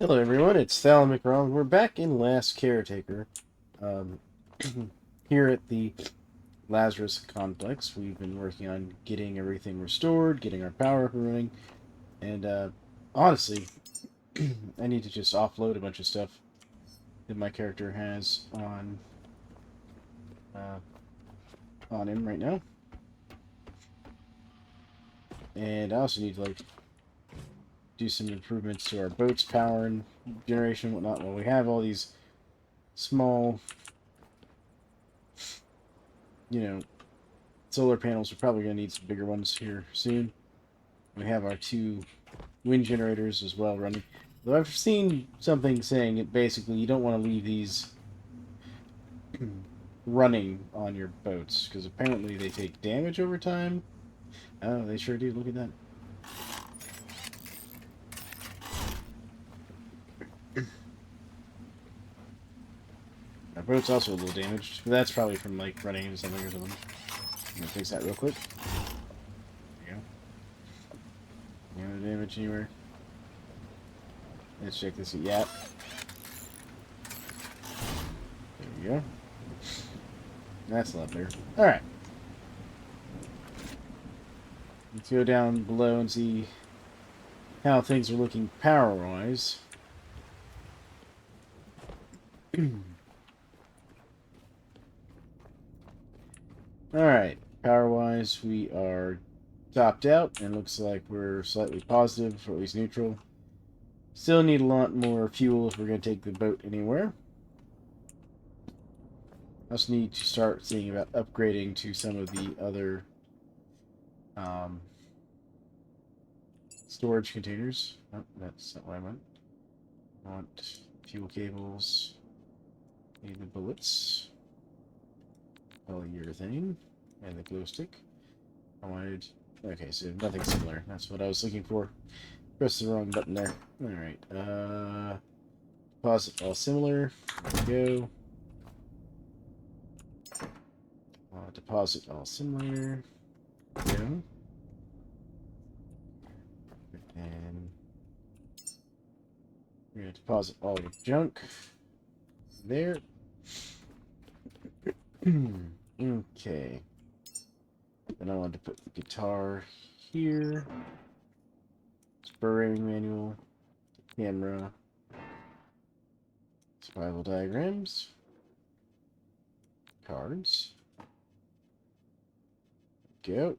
Hello everyone, it's Thalan McRom. We're back in Last Caretaker. Um, here at the Lazarus complex, we've been working on getting everything restored, getting our power up and running, and honestly, I need to just offload a bunch of stuff that my character has uh, on him right now. And I also need to do some improvements to our boat's power and generation and whatnot. Well, we have all these small, you know, solar panels. We're probably going to need some bigger ones here soon. We have our two wind generators as well running. Though I've seen something saying it basically you don't want to leave these running on your boats because apparently they take damage over time. Oh, they sure do. Look at that. Our boat's also a little damaged, but that's probably from running into something or something. I'm gonna fix that real quick. There you go. No damage anywhere. Let's check this. Yeah. There we go. That's a lot better. Alright. Let's go down below and see how things are looking power-wise. Alright. Power-wise, we are topped out, and looks like we're slightly positive, or at least neutral. Still need a lot more fuel if we're going to take the boat anywhere. Also need to start thinking about upgrading to some of the other storage containers. Oh, that's not what I meant. I want fuel cables. Need the bullets. Polyurethane. And the glow stick. I wanted... Okay, so nothing similar. That's what I was looking for. Pressed the wrong button there. Alright. Deposit all similar. There we go. Deposit all similar. There we go. And we're going to deposit all the junk there. Okay. Then I want to put the guitar here. Spurring manual. Camera. Survival diagrams. Cards. Go.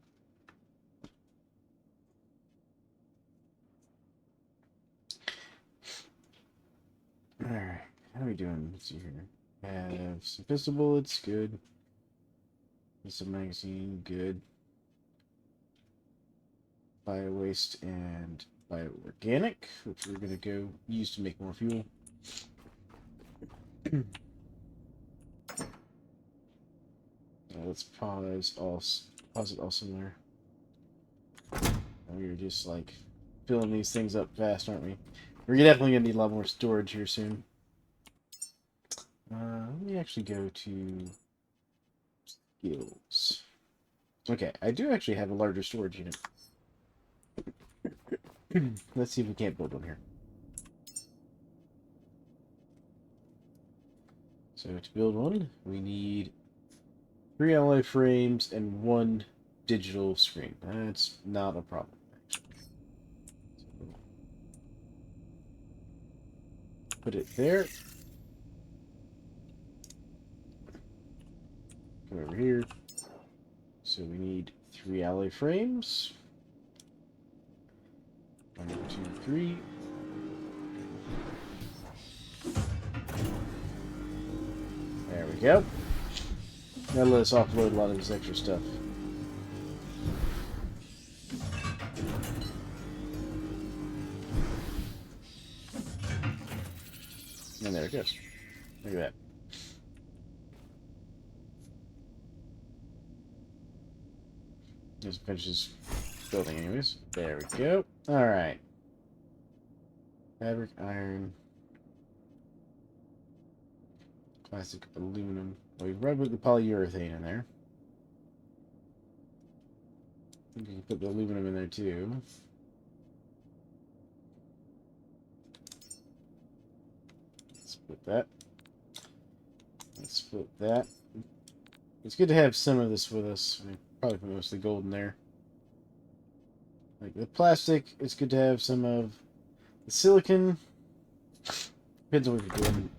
Alright. How are we doing? Let's see here. Have some pistol bullets. Good. Some magazine. Good. Bio waste and bio organic, which we're going to go use to make more fuel. Let's pause it all somewhere. We're just filling these things up fast, aren't we? We're definitely gonna need a lot more storage here soon. Let me actually go to skills. Okay, I do actually have a larger storage unit. Let's see if we can't build one here. So to build one, we need 3 alloy frames and 1 digital screen. That's not a problem, actually. So put it there. Come over here. So we need 3 alloy frames. 1, 2, 3. There we go. That'll let us offload a lot of this extra stuff. And there it goes. Look at that. Just finishes building anyways. There we go. Alright. Fabric, iron. Plastic, aluminum. Well, we've rubbed with the polyurethane in there. You can put the aluminum in there too. split that. Let's split that. It's good to have some of this with us. I mean, probably put most of the gold in there. Like the plastic, it's good to have some of the silicon. Depends on what you're doing.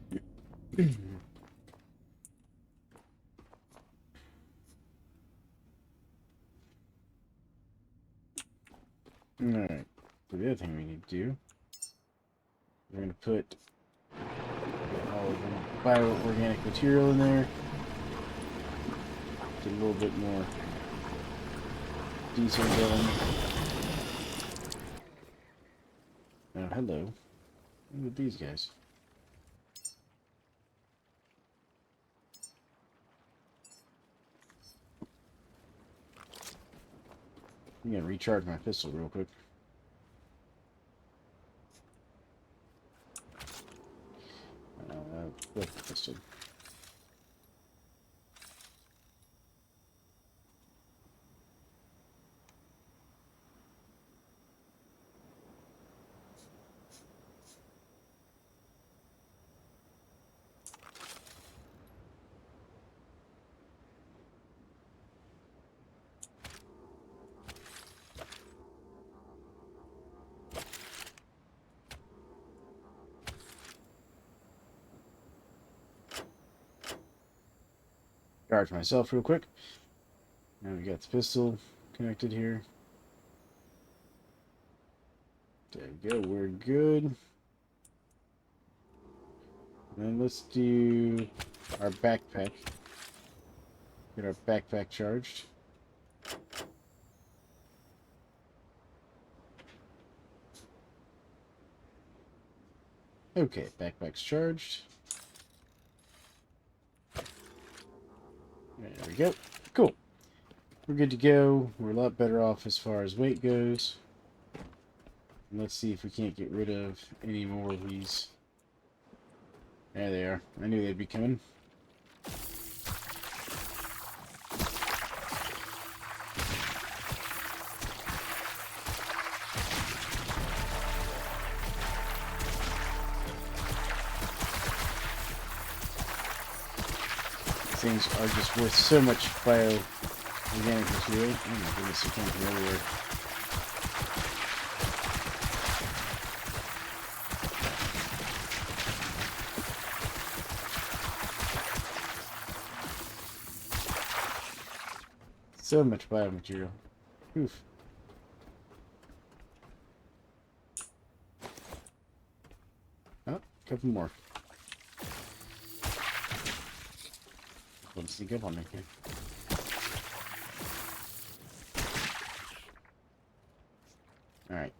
Alright. So the other thing we need to do, we're going to put all of the bioorganic material in there. Get a little bit more diesel going. Oh, hello. Look at these guys. I'm going to recharge my pistol real quick. Pistol. Charge myself real quick. Now we got the pistol connected here. There we go, we're good. And then let's do our backpack. Get our backpack charged. Okay, backpack's charged. There we go. Cool. We're good to go. We're a lot better off as far as weight goes. And let's see if we can't get rid of any more of these. There they are. I knew they'd be coming. Things are just worth so much bioorganic material. Oh my goodness, they come from everywhere. So much biomaterial. Oof. Oh, a couple more. Don't sneak up on me here. Alright.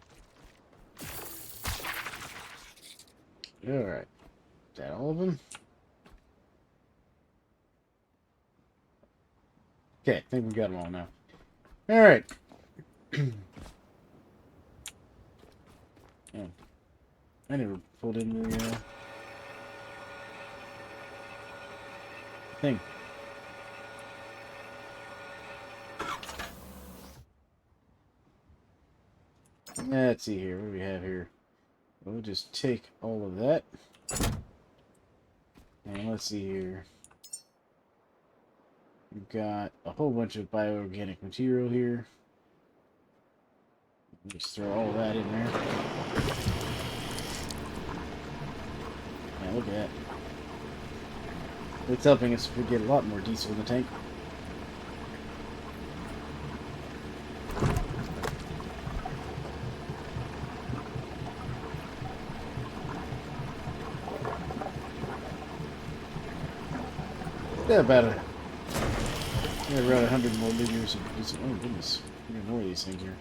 Alright. Is that all of them? Okay, I think we got them all now. Alright. Oh. I never pulled in the thing. Let's see here. What do we have here? We'll just take all of that. And let's see here. We've got a whole bunch of bioorganic material here. Just throw all that in there. Yeah, look at that. It's helping us get a lot more diesel in the tank. Yeah, about around 100 more liters of diesel. Oh goodness, we got more of these things here.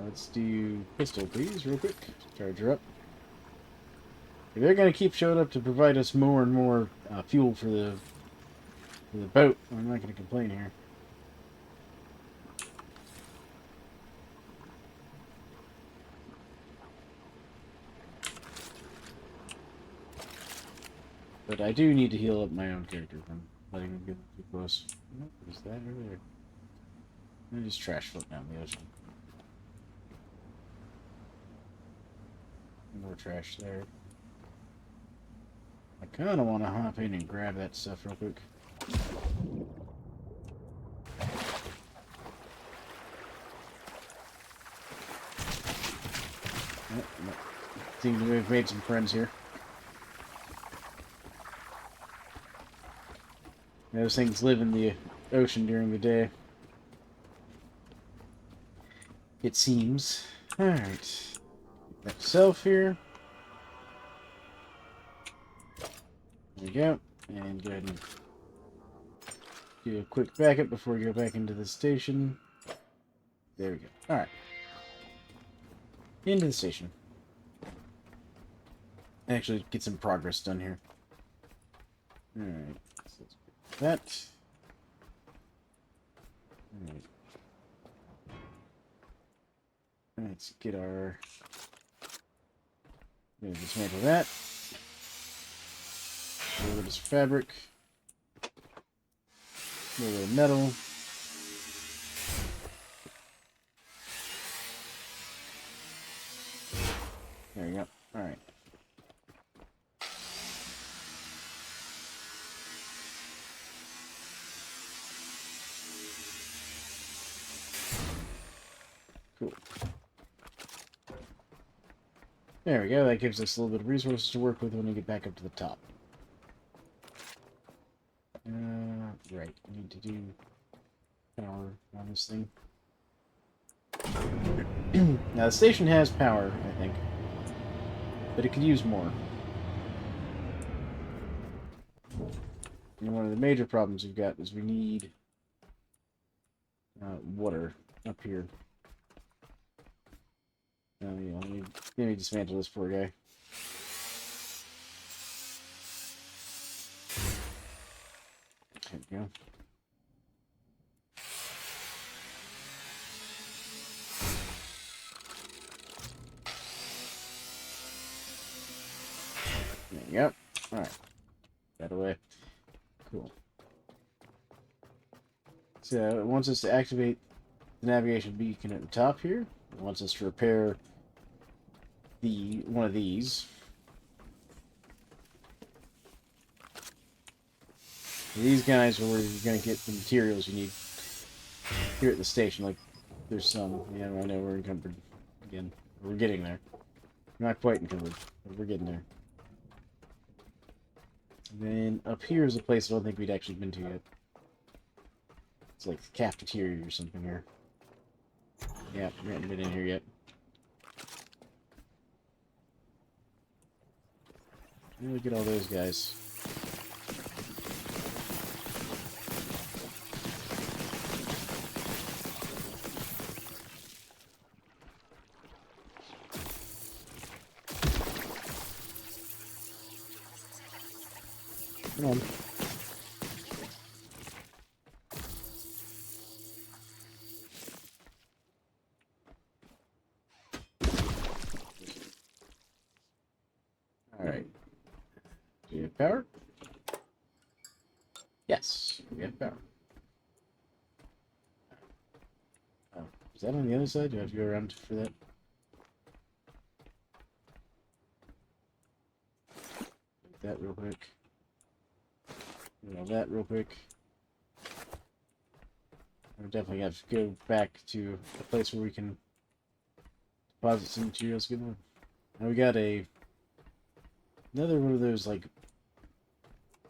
Let's do pistol, please, real quick. Charge her up. If they're going to keep showing up to provide us more and more fuel for the boat, I'm not going to complain here. But I do need to heal up my own character from letting him get too close. What is that over there? That is trash floating out in the ocean. More trash there. I kind of want to hop in and grab that stuff real quick. Seems to have made some friends here. Those things live in the ocean during the day. It seems. Alright. That shelf here. There we go. And go ahead and do a quick backup before we go back into the station. There we go. Alright. Into the station. Actually, get some progress done here. Alright. So let's do that. Alright. Let's get our... Gonna dismantle that. A little bit of fabric. A little bit of metal. There we go. Alright. Cool. There we go. That gives us a little bit of resources to work with when we get back up to the top. Right. We need to do power on this thing. Now, the station has power, I think. But it could use more. And one of the major problems we've got is we need water up here. Oh, yeah, let me dismantle this poor guy. There we go. There you go. Alright. That away. Cool. So it wants us to activate the navigation beacon at the top here. It wants us to repair one of these. These guys are where you're going to get the materials you need here at the station. Like, there's some. Yeah, I know we're encumbered again. We're getting there. We're not quite encumbered, but we're getting there. And then up here is a place I don't think we'd actually been to yet. It's like the cafeteria or something here. Yeah, we haven't been in here yet. Look at all those guys. Come on. Alright. Do you have power? Yes, we have power. Oh, is that on the other side? Do I have to go around for that? Take that real quick. That real quick. I definitely have to go back to a place where we can deposit some materials. Good one. Now we got another one of those like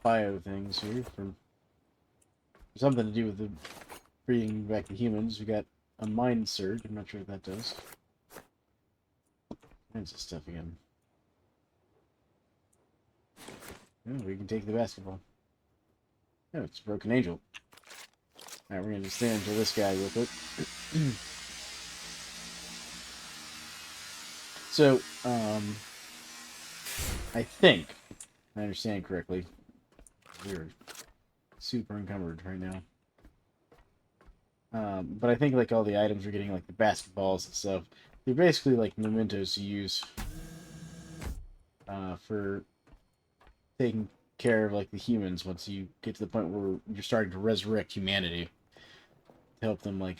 bio things here for something to do with the bringing back the humans. We got a mind surge. I'm not sure what that does. Kinds of stuff again. Oh, we can take the basketball. Oh, it's a broken angel. Alright, we're gonna stand until this guy real quick. So, I think, if I understand correctly, we're super encumbered right now. But I think like all the items we're getting, like the basketballs and stuff, they're basically like mementos to use for taking care of like the humans once you get to the point where you're starting to resurrect humanity to help them like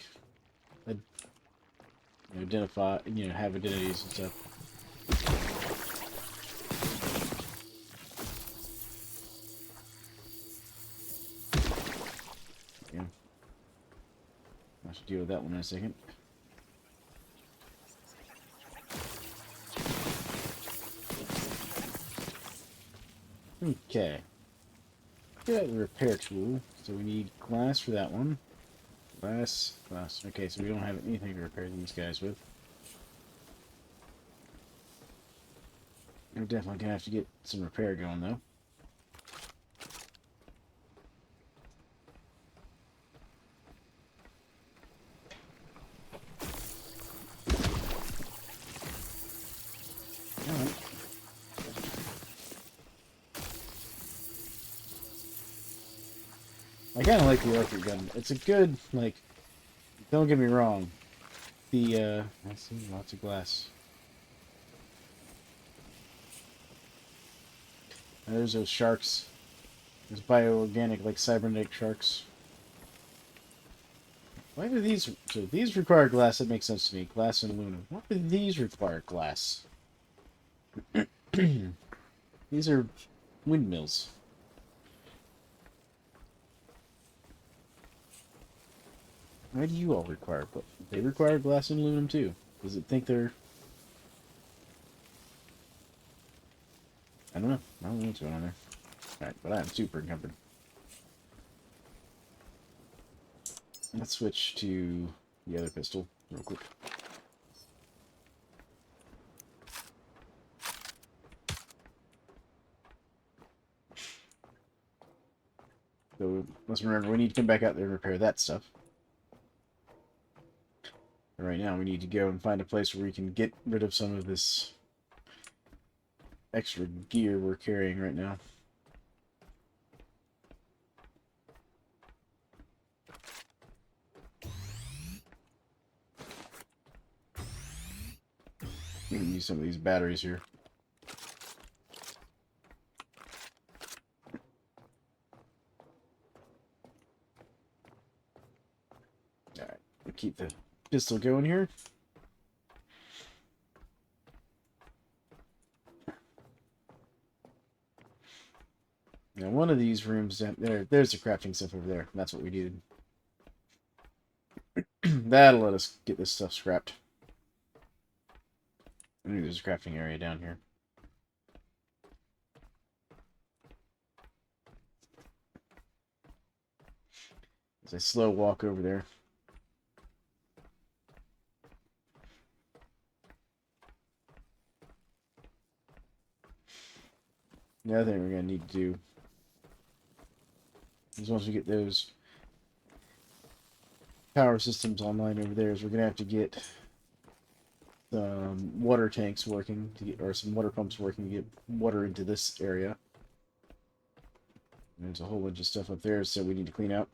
identify, have identities and stuff. deal with that one in a second. Okay. Got the repair tool, so we need glass for that one. Glass. Okay, so we don't have anything to repair these guys with. We're definitely gonna have to get some repair going, though. Alright. I kind of like the electric gun. It's a good, like, don't get me wrong. I see lots of glass. There's those sharks. Those bioorganic, like cybernetic sharks. Why do these... So these require glass, that makes sense to me. Glass and aluminum. Why do these require glass? These are windmills. Why do you all require glass? They require glass and aluminum too. Does it think they're... I don't know. I don't know what's going on there. Alright, but I'm super encumbered. Let's switch to the other pistol real quick. So let's remember, we need to come back out there and repair that stuff. But right now, we need to go and find a place where we can get rid of some of this extra gear we're carrying right now. We can use some of these batteries here. Alright, we'll keep the pistol going here. Now, one of these rooms down there's the crafting stuff over there. That's what we needed. That'll let us get this stuff scrapped. I knew there's a crafting area down here. As I slow walk over there. The other thing we're going to need to do is once we get those power systems online over there, is we're going to have to get some water tanks working, or some water pumps working to get water into this area. And there's a whole bunch of stuff up there, so we need to clean out.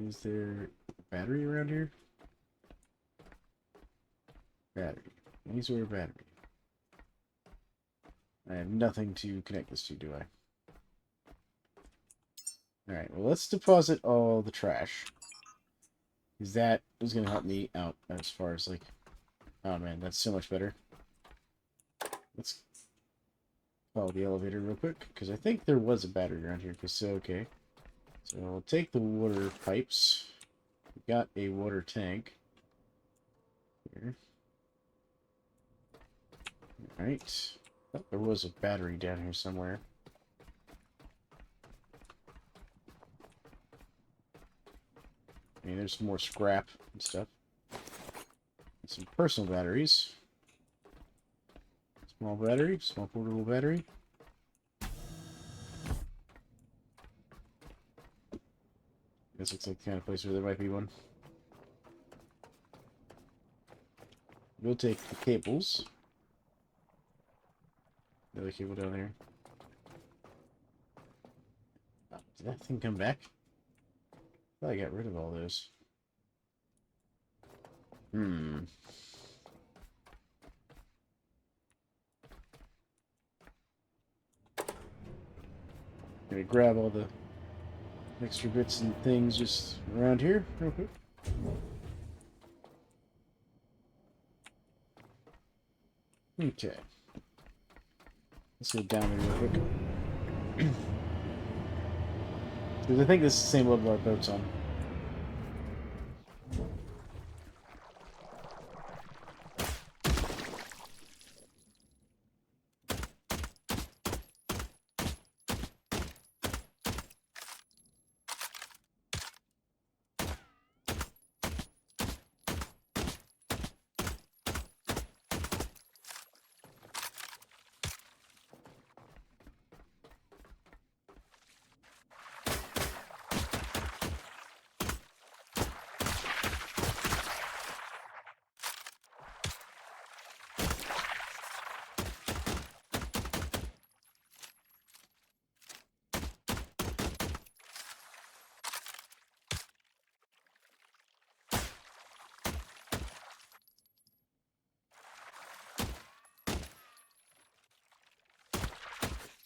Is there a battery around here? Battery. Any sort of battery. I have nothing to connect this to, do I? Alright, well, let's deposit all the trash. Because that is going to help me out as far as, like... Oh, man, that's so much better. Let's call the elevator real quick, because I think there was a battery around here, because, okay. So I'll take the water pipes. We've got a water tank. Here. Alright. Thought there was a battery down here somewhere. I mean, there's some more scrap and stuff. And some personal batteries. Small battery, small portable battery. This looks like the kind of place where there might be one. We'll take the cables. The other cable down there. Oh, did that thing come back? I thought I got rid of all those. Gonna grab all the extra bits and things just around here real quick. Okay. Let's go down there real quick. Because I think this is the same level our boat's on.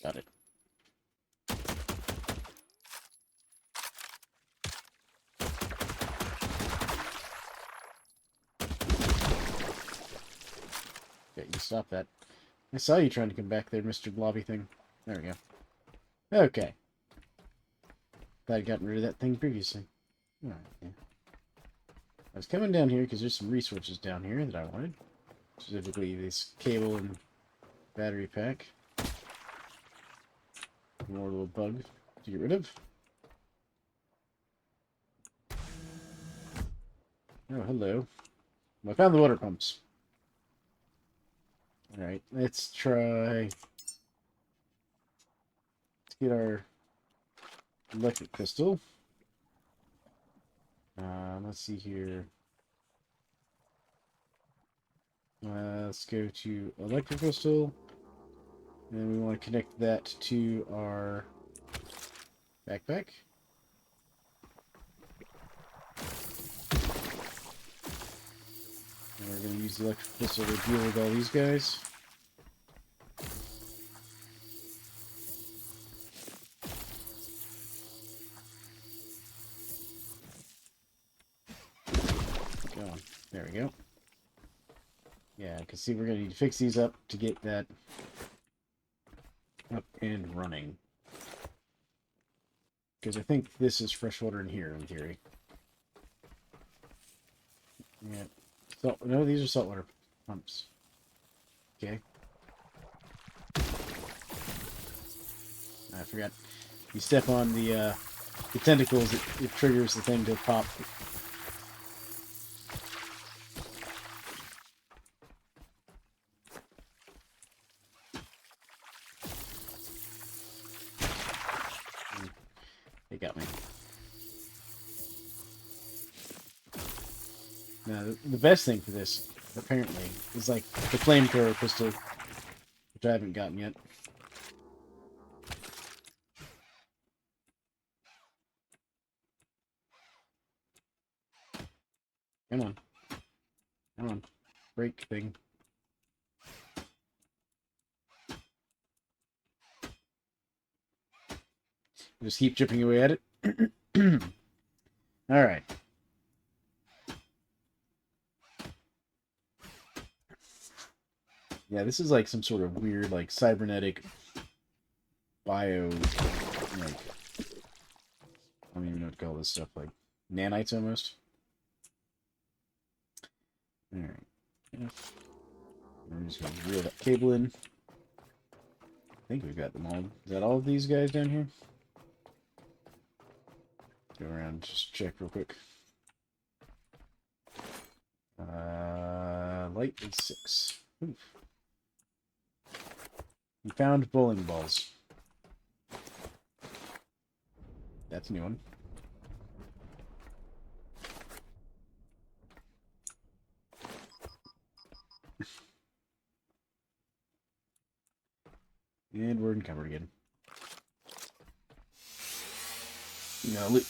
Got it. Okay, you stop that. I saw you trying to come back there, Mr. Blobby thing. There we go. Okay. Glad I'd gotten rid of that thing previously. Alright, yeah. I was coming down here because there's some resources down here that I wanted. Specifically this cable and battery pack. More little bug to get rid of. Oh, hello. Well, I found the water pumps. Alright, let's try... Let's get our electric pistol. Let's see here. Let's go to electric pistol. And we want to connect that to our backpack. And we're going to use the electric pistol to deal with all these guys. Go on. There we go. Yeah, because see, we're going to need to fix these up to get that up and running. Because I think this is fresh water in here, in theory. Yeah. So, no, these are saltwater pumps. Okay. I forgot. You step on the tentacles, it triggers the thing to pop. They got me. Now, the best thing for this, apparently, is like the flamethrower pistol, which I haven't gotten yet. Come on. Come on. Break thing. Just keep chipping away at it. Alright. Yeah, this is like some sort of weird, like, cybernetic bio, like, I don't even know what to call this stuff, like, nanites almost. Alright. Yeah. I'm just gonna reel that cable in. I think we've got them all. Is that all of these guys down here? Go around, just check real quick. Light is 6. Oof. We found bowling balls. That's a new one. And we're encumbered again.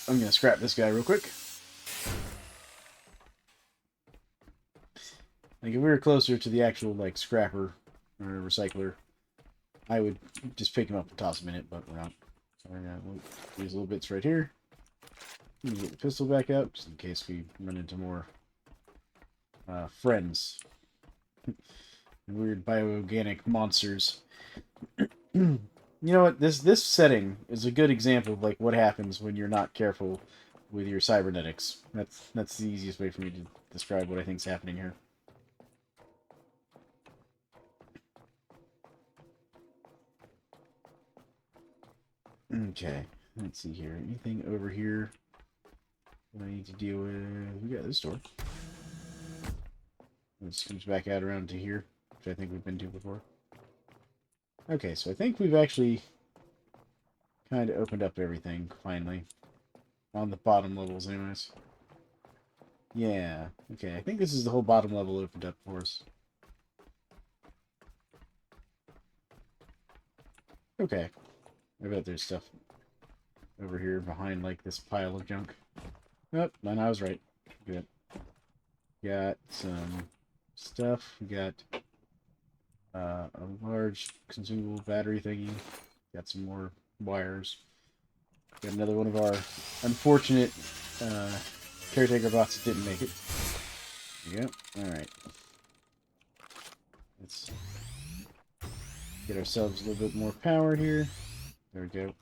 I'm gonna scrap this guy real quick. Like, if we were closer to the actual, like, scrapper or recycler, I would just pick him up and toss him in it, but we're not. So we're gonna look these little bits right here. Get the pistol back out, just in case we run into more friends. Weird bioorganic monsters. You know what? This setting is a good example of like what happens when you're not careful with your cybernetics. That's the easiest way for me to describe what I think's happening here. Okay, let's see here. Anything over here that I need to deal with? We got this door. This comes back out around to here, which I think we've been to before. Okay, so I think we've actually kind of opened up everything, finally. On the bottom levels, anyways. Yeah, okay, I think this is the whole bottom level opened up for us. Okay. I bet there's stuff over here behind, like, this pile of junk. Oh, and I was right. Good. Got some stuff. We got a large consumable battery thingy. Got some more wires. Got another one of our unfortunate caretaker bots that didn't make it. There we go. Alright. Let's get ourselves a little bit more power here. There we go.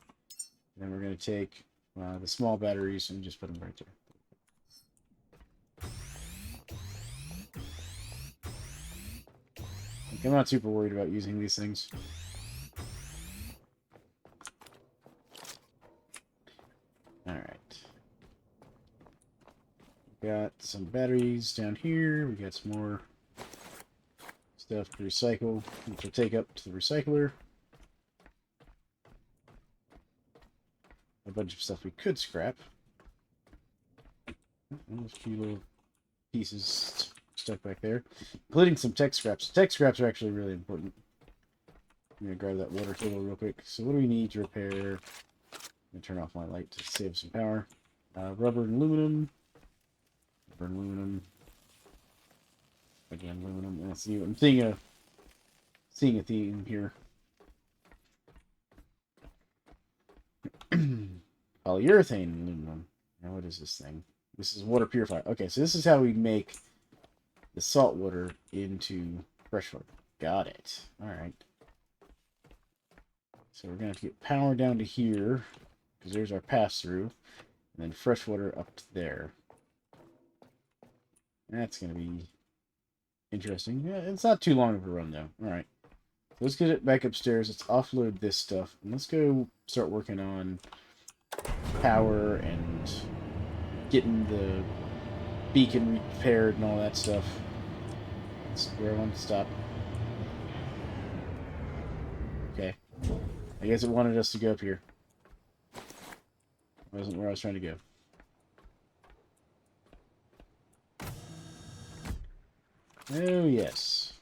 Then we're going to take the small batteries and just put them right there. I'm not super worried about using these things. Alright. Got some batteries down here. We got some more stuff to recycle, which we'll take up to the recycler. A bunch of stuff we could scrap. There's a few little pieces stuck back there, including some tech scraps. Tech scraps are actually really important. I'm gonna grab that water table real quick. So what do we need to repair? I'm gonna turn off my light to save some power. Rubber and aluminum. Rubber and aluminum. Again, aluminum. Let's see. I'm seeing a theme here. Polyurethane aluminum. Now what is this thing? This is water purifier. Okay, so this is how we make the salt water into fresh water. Got it. Alright. So we're going to have to get power down to here, because there's our pass-through, and then fresh water up to there. That's going to be interesting. Yeah, it's not too long of a run, though. Alright. Let's get it back upstairs. Let's offload this stuff, and let's go start working on power and getting the beacon repaired and all that stuff. That's where I want to stop. Okay. I guess it wanted us to go up here. Wasn't where I was trying to go. Oh, yes.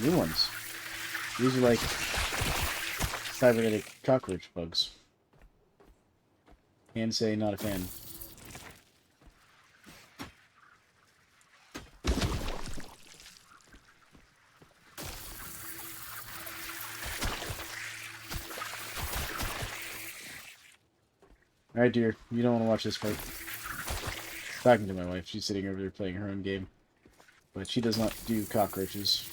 New ones. These are like cybernetic cockroach bugs. Can say not a fan. Alright, dear. You don't want to watch this part. Talking to my wife. She's sitting over there playing her own game. But she does not do cockroaches.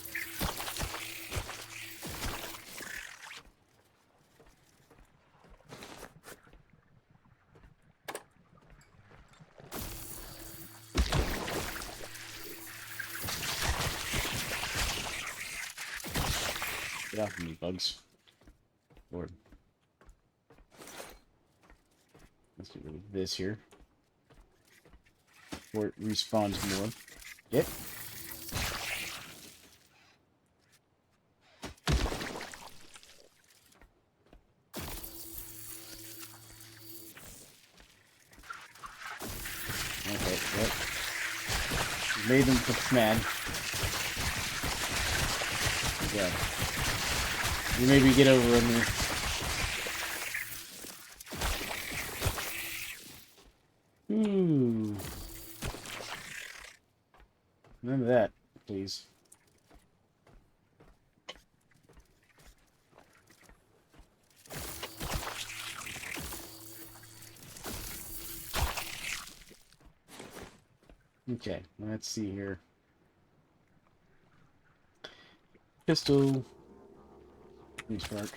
Get off of me, bugs. Lord. Let's get rid of this here. Before it respawns more. Yep. Okay, yep. Made them mad. Yeah. You maybe get over on me. Ooh. None of that, please. Okay, let's see here. pistol. Restart.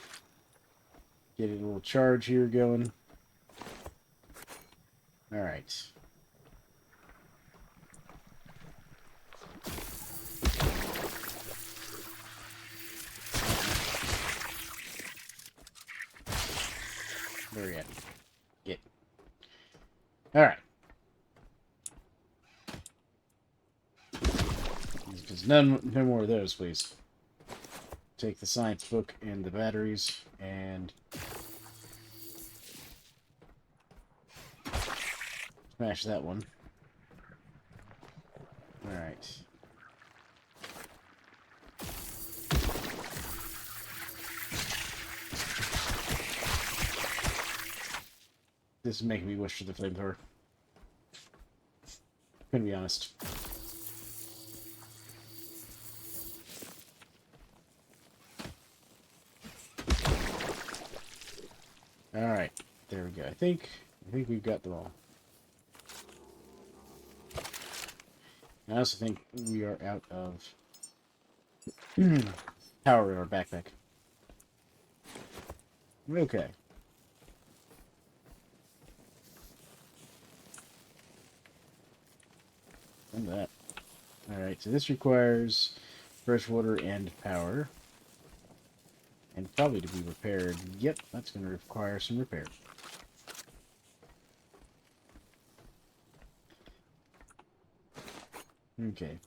Get a little charge here going. Alright. Where are we at? Get. Alright. Just no more of those, please. Take the science book and the batteries, and smash that one. Alright. This is making me wish for the flamethrower. Gonna be honest. Alright, there we go. I think we've got them all. I also think we are out of power in our backpack. Okay. And that. Alright, so this requires fresh water and power. And probably to be repaired. Yep, that's going to require some repair. Okay.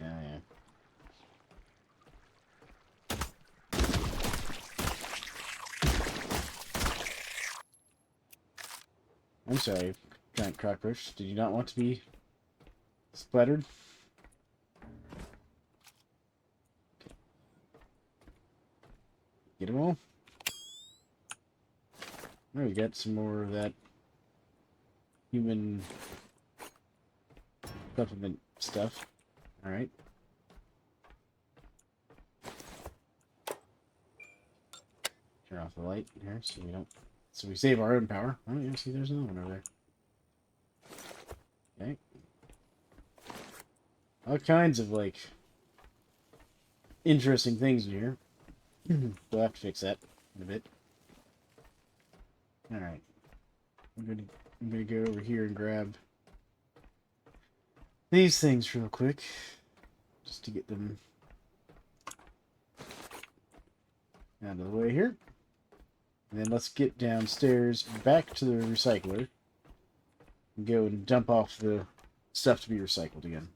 Yeah. I'm sorry, giant cockroach. Did you not want to be splattered? Get them all? There we got some more of that human supplement stuff. Alright. Turn off the light here so we don't... So we save our own power. Oh yeah, see there's another one over there. Okay. All kinds of, like, interesting things in here. We'll have to fix that in a bit. Alright. I'm gonna go over here and grab these things real quick. Just to get them out of the way here. And then let's get downstairs back to the recycler. And go and dump off the stuff to be recycled again.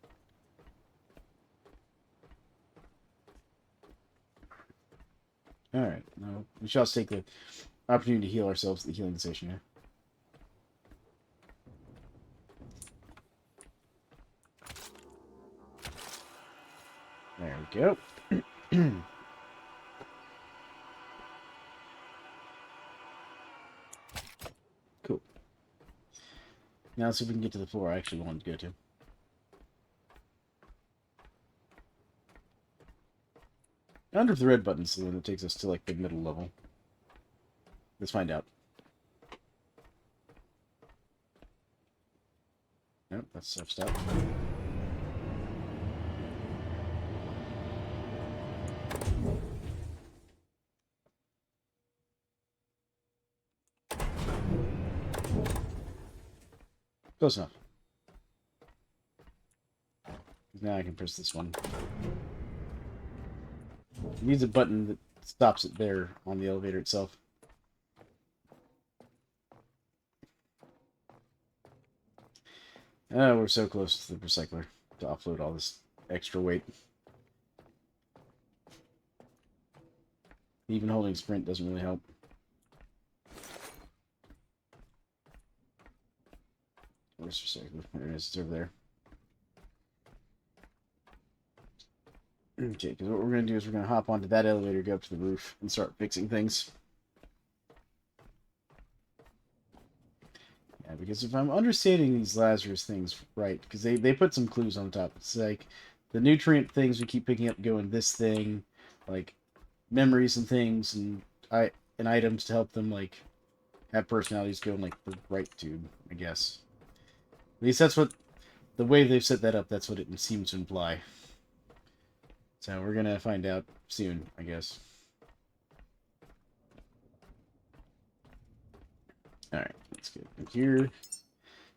Alright, now we shall take the opportunity to heal ourselves at the healing station here. There we go. Cool. Now let's see if we can get to the floor I actually wanted to go to. I wonder if the red button's the one that takes us to, like, the middle level. Let's find out. Nope, that's stuff stop. Close enough. Now I can press this one. It needs a button that stops it there on the elevator itself. Oh, we're so close to the recycler to offload all this extra weight. Even holding sprint doesn't really help. Where's the recycler? There it is. It's over there. Okay, because what we're going to do is we're going to hop onto that elevator, go up to the roof, and start fixing things. Yeah, because if I'm understanding these Lazarus things right, because they put some clues on top. It's like the nutrient things we keep picking up go in this thing, like memories and things, and items to help them, like, have personalities go in, like, the right tube, I guess. At least that's what, the way they've set that up, that's what it seems to imply. So we're gonna find out soon, I guess. Alright, let's get in here.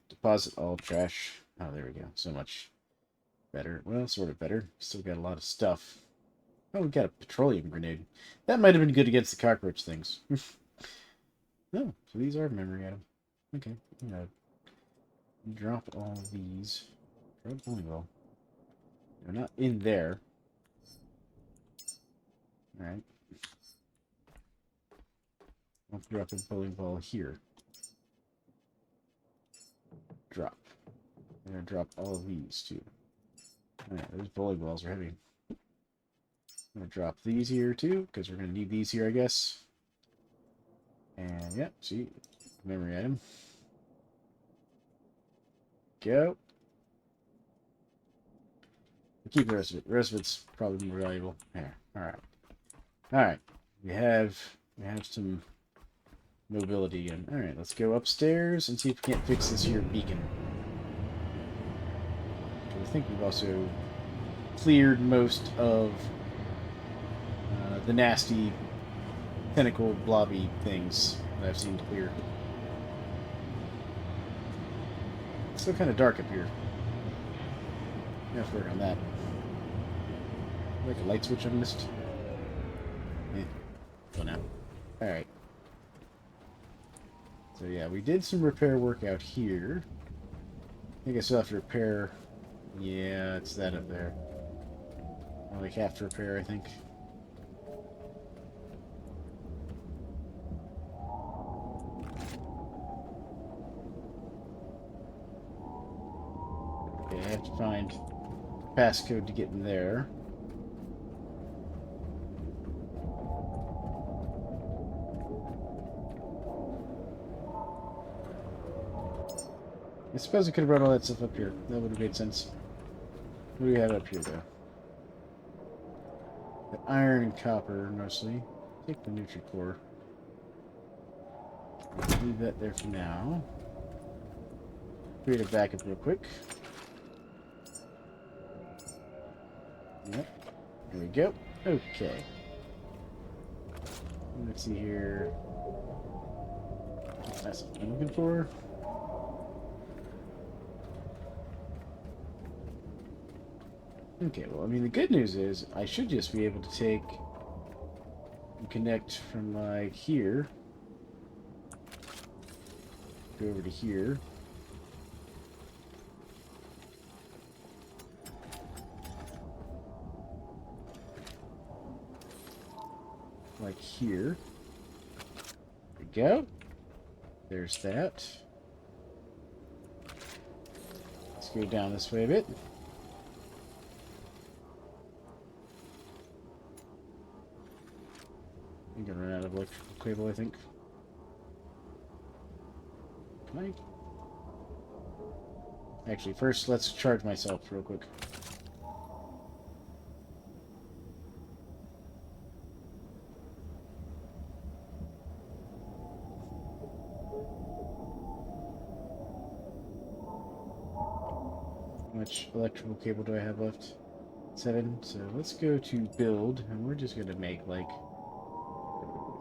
Deposit all trash. Oh, there we go. So much better. Well, sort of better. Still got a lot of stuff. Oh, we got a petroleum grenade. That might have been good against the cockroach things. Oh, so these are memory items. Okay, drop all these. Drop bowling ball. They're not in there. Alright. I'll drop a bowling ball here. Drop. I'm gonna drop all of these too. Alright, those bowling balls are heavy. I'm gonna drop these here too, because we're gonna need these here, I guess. And yeah, see, memory item. Go. We'll keep the rest of it. The rest of it's probably more valuable. There. Alright. Alright. We have some mobility again. Alright, let's go upstairs and see if we can't fix this here beacon. I think we've also cleared most of the nasty tentacle blobby things that I've seen clear. It's still kind of dark up here. I have to work on that. Like a light switch I missed. Yeah. Go now. Alright. So yeah, we did some repair work out here. I think I still have to repair. Yeah, it's that up there. Like half to repair, I think. Okay, I have to find passcode to get in there. I suppose I could have brought all that stuff up here. That would have made sense. What do we have up here, though? The iron and copper, mostly. Take the Nutri-Core. Leave that there for now. Create a backup real quick. Yep. There we go. Okay. Let's see here. That's what I'm looking for. Okay, well, I mean, the good news is I should just be able to take and connect from, like, here. Go over to here. Like here. There we go. There's that. Let's go down this way a bit. I'm gonna run out of electrical cable, I think. Can I? Actually, first let's charge myself real quick. How much electrical cable do I have left? 7. So let's go to build, and we're just gonna make like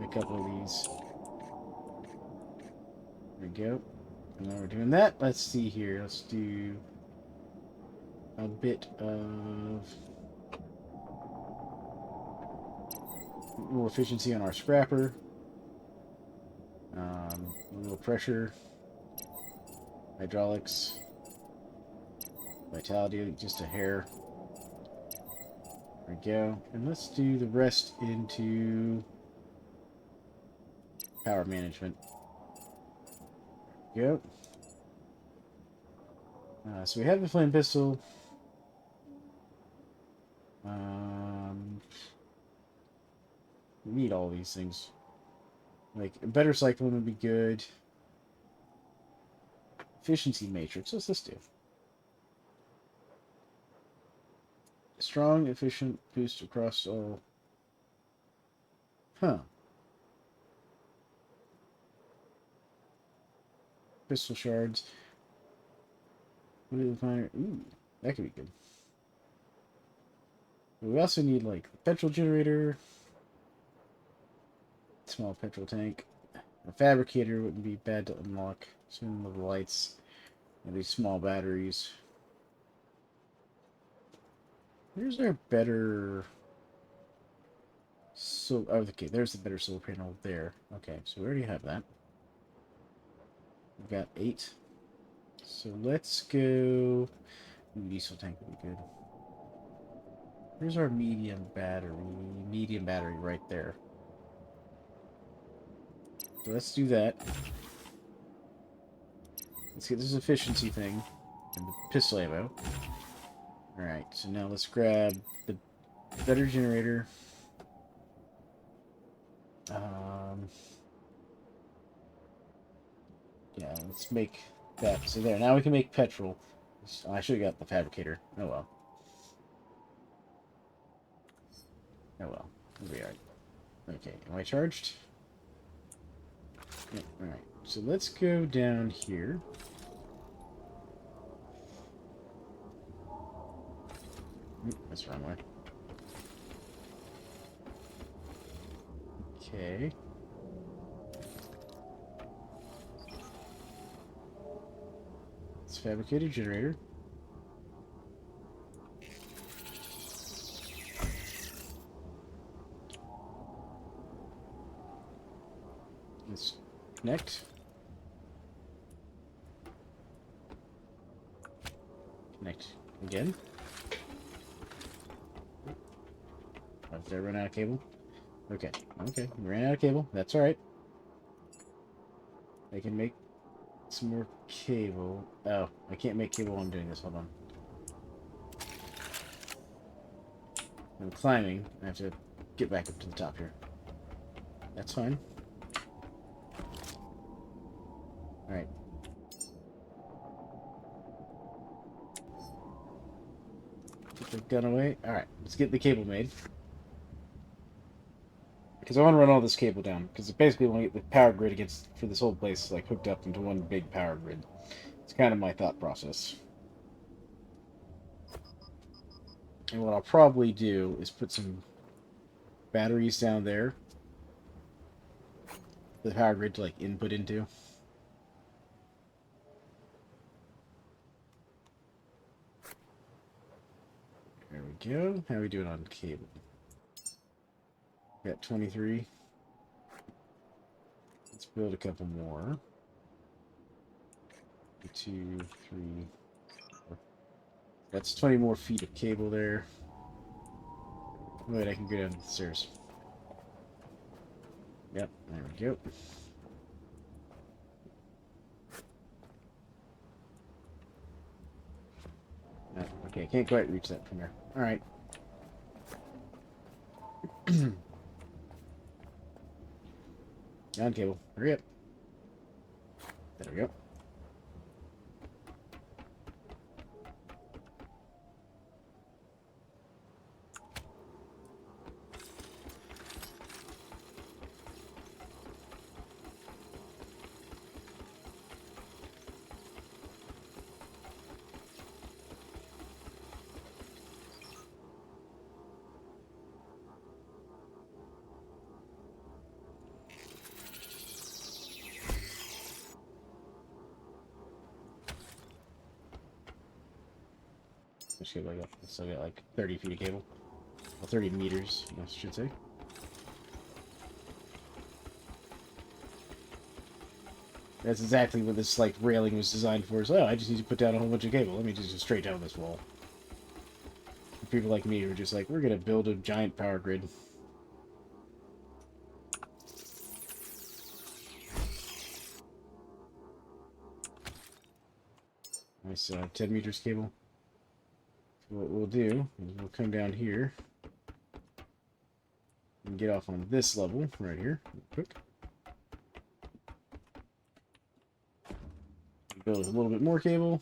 a couple of these. There we go. And while we're doing that, let's see here. Let's do a bit of more efficiency on our scrapper. A little pressure. Hydraulics. Vitality, just a hair. There we go. And let's do the rest into power management. There we go. So we have the flame pistol. We need all these things. Like, a better cyclone would be good. Efficiency matrix. What's this do? Strong, efficient boost across all. Huh. Pistol shards. What do we find? Ooh, that could be good. We also need, like, a petrol generator, small petrol tank. A fabricator wouldn't be bad to unlock. Some of the lights. And these small batteries. Here's our better... So, oh, okay, there's the better solar panel there. Okay, so we already have that. We've got 8. So let's go... Diesel tank would be good. Here's our medium battery. Medium battery right there. So let's do that. Let's get this efficiency thing. And the pistol ammo. Alright, so now let's grab the better generator. Yeah, let's make that. So there, now we can make petrol. I should have got the fabricator. Oh well. Oh well. We'll be alright. Okay, am I charged? Yeah, alright. So let's go down here. That's the wrong way. Okay. Let's fabricate a generator. Let's connect. Connect again. Oh, did I run out of cable? Okay. Okay. We ran out of cable. That's alright. I can make some more cable. Oh, I can't make cable while I'm doing this. Hold on. I'm climbing. I have to get back up to the top here. That's fine. Alright. Put the gun away. Alright, let's get the cable made. Because I want to run all this cable down. Because basically I want to get the power grid against for this whole place like hooked up into one big power grid. It's kind of my thought process. And what I'll probably do is put some batteries down there. The power grid to like input into. There we go. How are we doing on cable? Got 23. Let's build a couple more. 2, 3, 4. That's 20 more feet of cable there. Wait, I can go down the stairs. Yep, there we go. Okay, can't quite reach that from there. Alright. On cable. Hurry up. There we go. Still got like 30 feet of cable. Well, 30 meters, I should say. That's exactly what this like railing was designed for. So, oh, I just need to put down a whole bunch of cable. Let me just go straight down this wall. For people like me who are just like, we're gonna build a giant power grid. Nice 10 meters cable. What we'll do is we'll come down here and get off on this level right here. Real quick. Build a little bit more cable.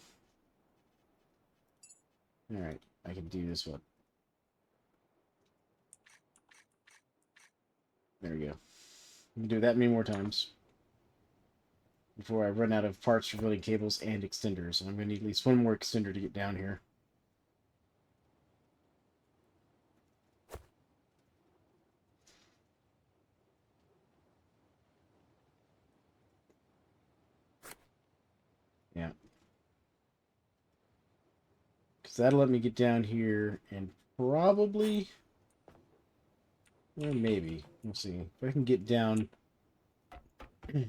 Alright, I can do this one. There we go. We can do that many more times before I run out of parts for building cables and extenders. And I'm going to need at least one more extender to get down here. So that'll let me get down here and probably... Well, maybe. We'll see. If I can get down to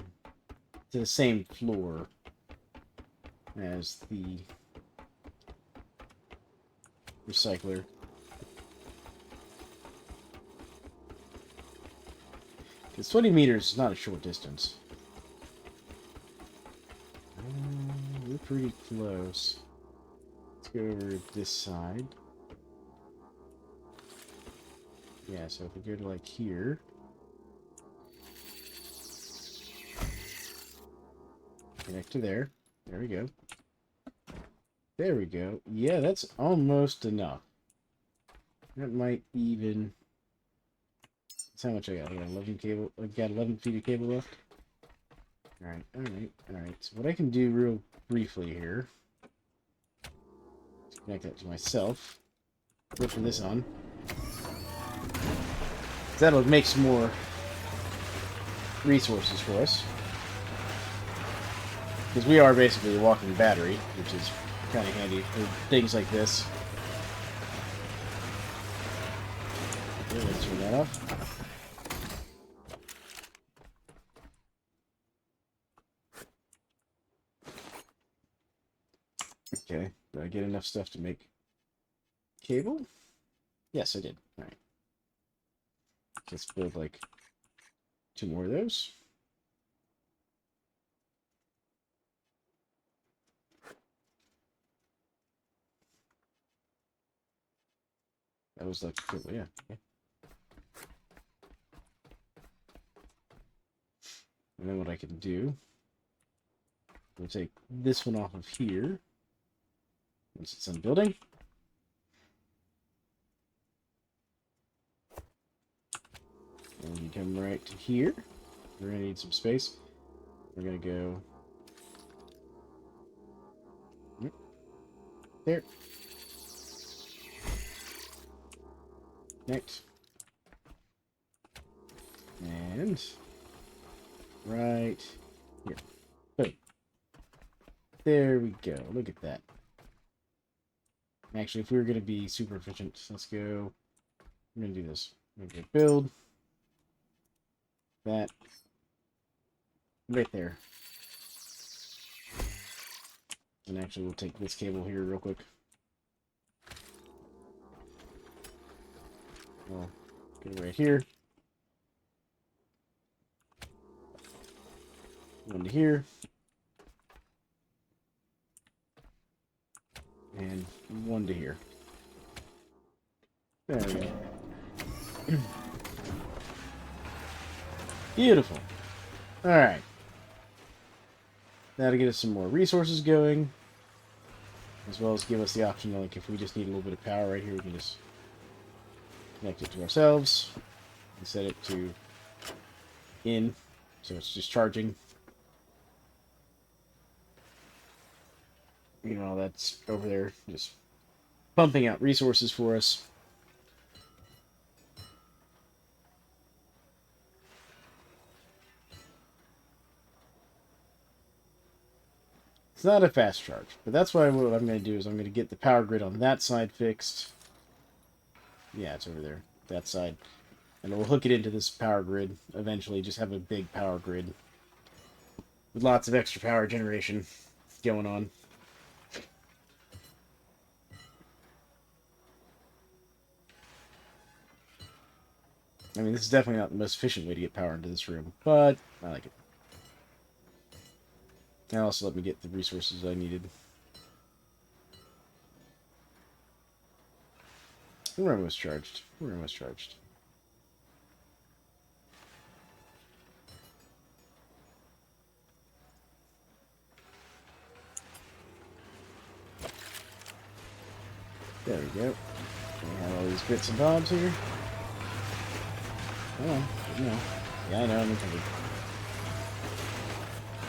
the same floor as the recycler. Because 20 meters is not a short distance. We're pretty close. Let's go over this side. Yeah, so if we go to like here. Connect to there. There we go. There we go. Yeah, that's almost enough. That might even... That's how much I got. I got 11 cable. I got 11 feet of cable left. Alright, alright, alright. So what I can do real briefly here is connect that to myself. Flip this on. That'll make some more resources for us. Because we are basically a walking battery, which is kind of handy for things like this. Okay, let's turn that off. Okay, did I get enough stuff to make cable? Yes, I did. Alright. Let's build like 2 more of those. That was like, yeah. Okay. And then what I can do, we'll take this one off of here. Once it's in building. And you come right to here. We're going to need some space. We're going to go there. Connect. And right here. Boom. There we go. Look at that. Actually, if we were going to be super efficient, let's go. I'm going to do this. I'm going to build that right there. And actually, we'll take this cable here real quick. We'll get it right here. One to here. And one to here. There we go. Beautiful. Alright. That'll get us some more resources going. As well as give us the option, like, if we just need a little bit of power right here, we can just connect it to ourselves and set it to in, so it's just charging. You know, that's over there just pumping out resources for us. It's not a fast charge, but that's why what I'm going to do is I'm going to get the power grid on that side fixed. Yeah, it's over there, that side. And we'll hook it into this power grid eventually, just have a big power grid with lots of extra power generation going on. I mean, this is definitely not the most efficient way to get power into this room, but I like it. And also let me get the resources I needed. We're almost charged. We're almost charged. There we go. We have all these bits and bobs here. Come on, you know. Yeah, I know, I'm covered.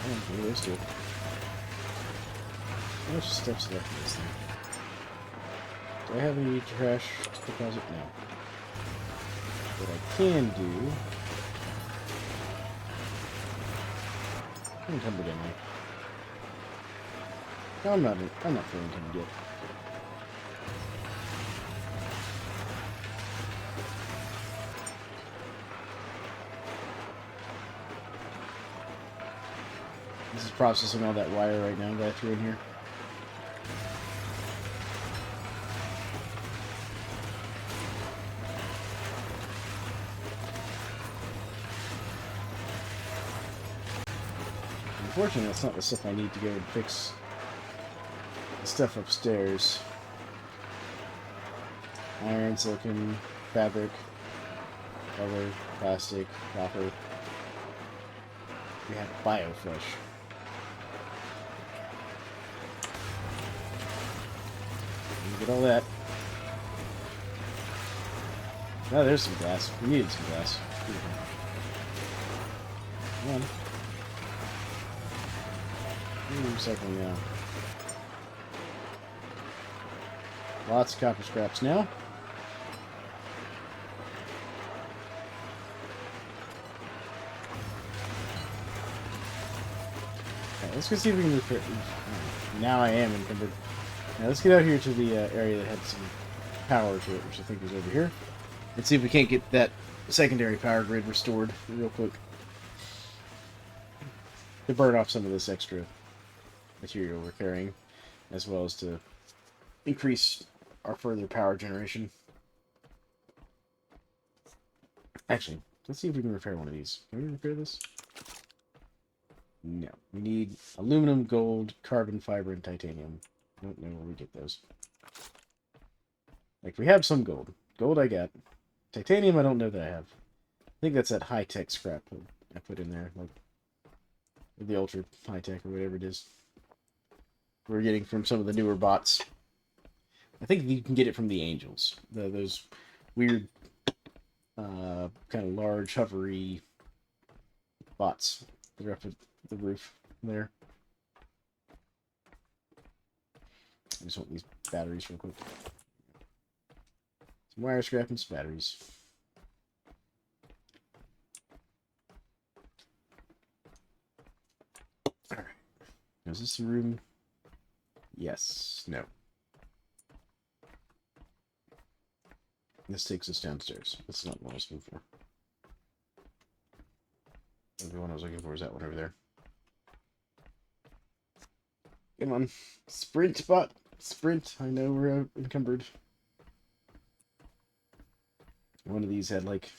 Oh, do those two. How much stuff's left in this thing? Do I have any trash deposit? No. What I can do... I'm encumbered anyway. No, I'm not feeling encumbered yet. This is processing all that wire right now that I threw in here. Unfortunately, that's not the stuff I need to go and fix the stuff upstairs. Iron, silicon, fabric, rubber, plastic, copper. We have bioflesh. Get all that. Oh, there's some glass. We needed some glass. Come on. Recycling now. Lots of copper scraps now. Okay, let's go see if we can repair. Now I am encumbered. Now let's get out here to the area that had some power to it, which I think was over here. And see if we can't get that secondary power grid restored real quick. To burn off some of this extra material we're carrying, as well as to increase our further power generation. Actually, let's see if we can repair one of these. Can we repair this? No. We need aluminum, gold, carbon fiber, and titanium. I don't know where we get those. Like, we have some gold. Gold I got. Titanium I don't know that I have. I think that's that high-tech scrap I put in there. Like, the ultra high-tech or whatever it is. We're getting from some of the newer bots. I think you can get it from the Angels. Those weird, kind of large, hovery bots that are up at the roof there. I just want these batteries real quick. Some wire scrap and some batteries. Alright. Is this the room? Yes. No. This takes us downstairs. That's not what I was looking for. The one I was looking for is that one over there. Come on. Sprint, bot. Sprint. I know we're encumbered. One of these had, like...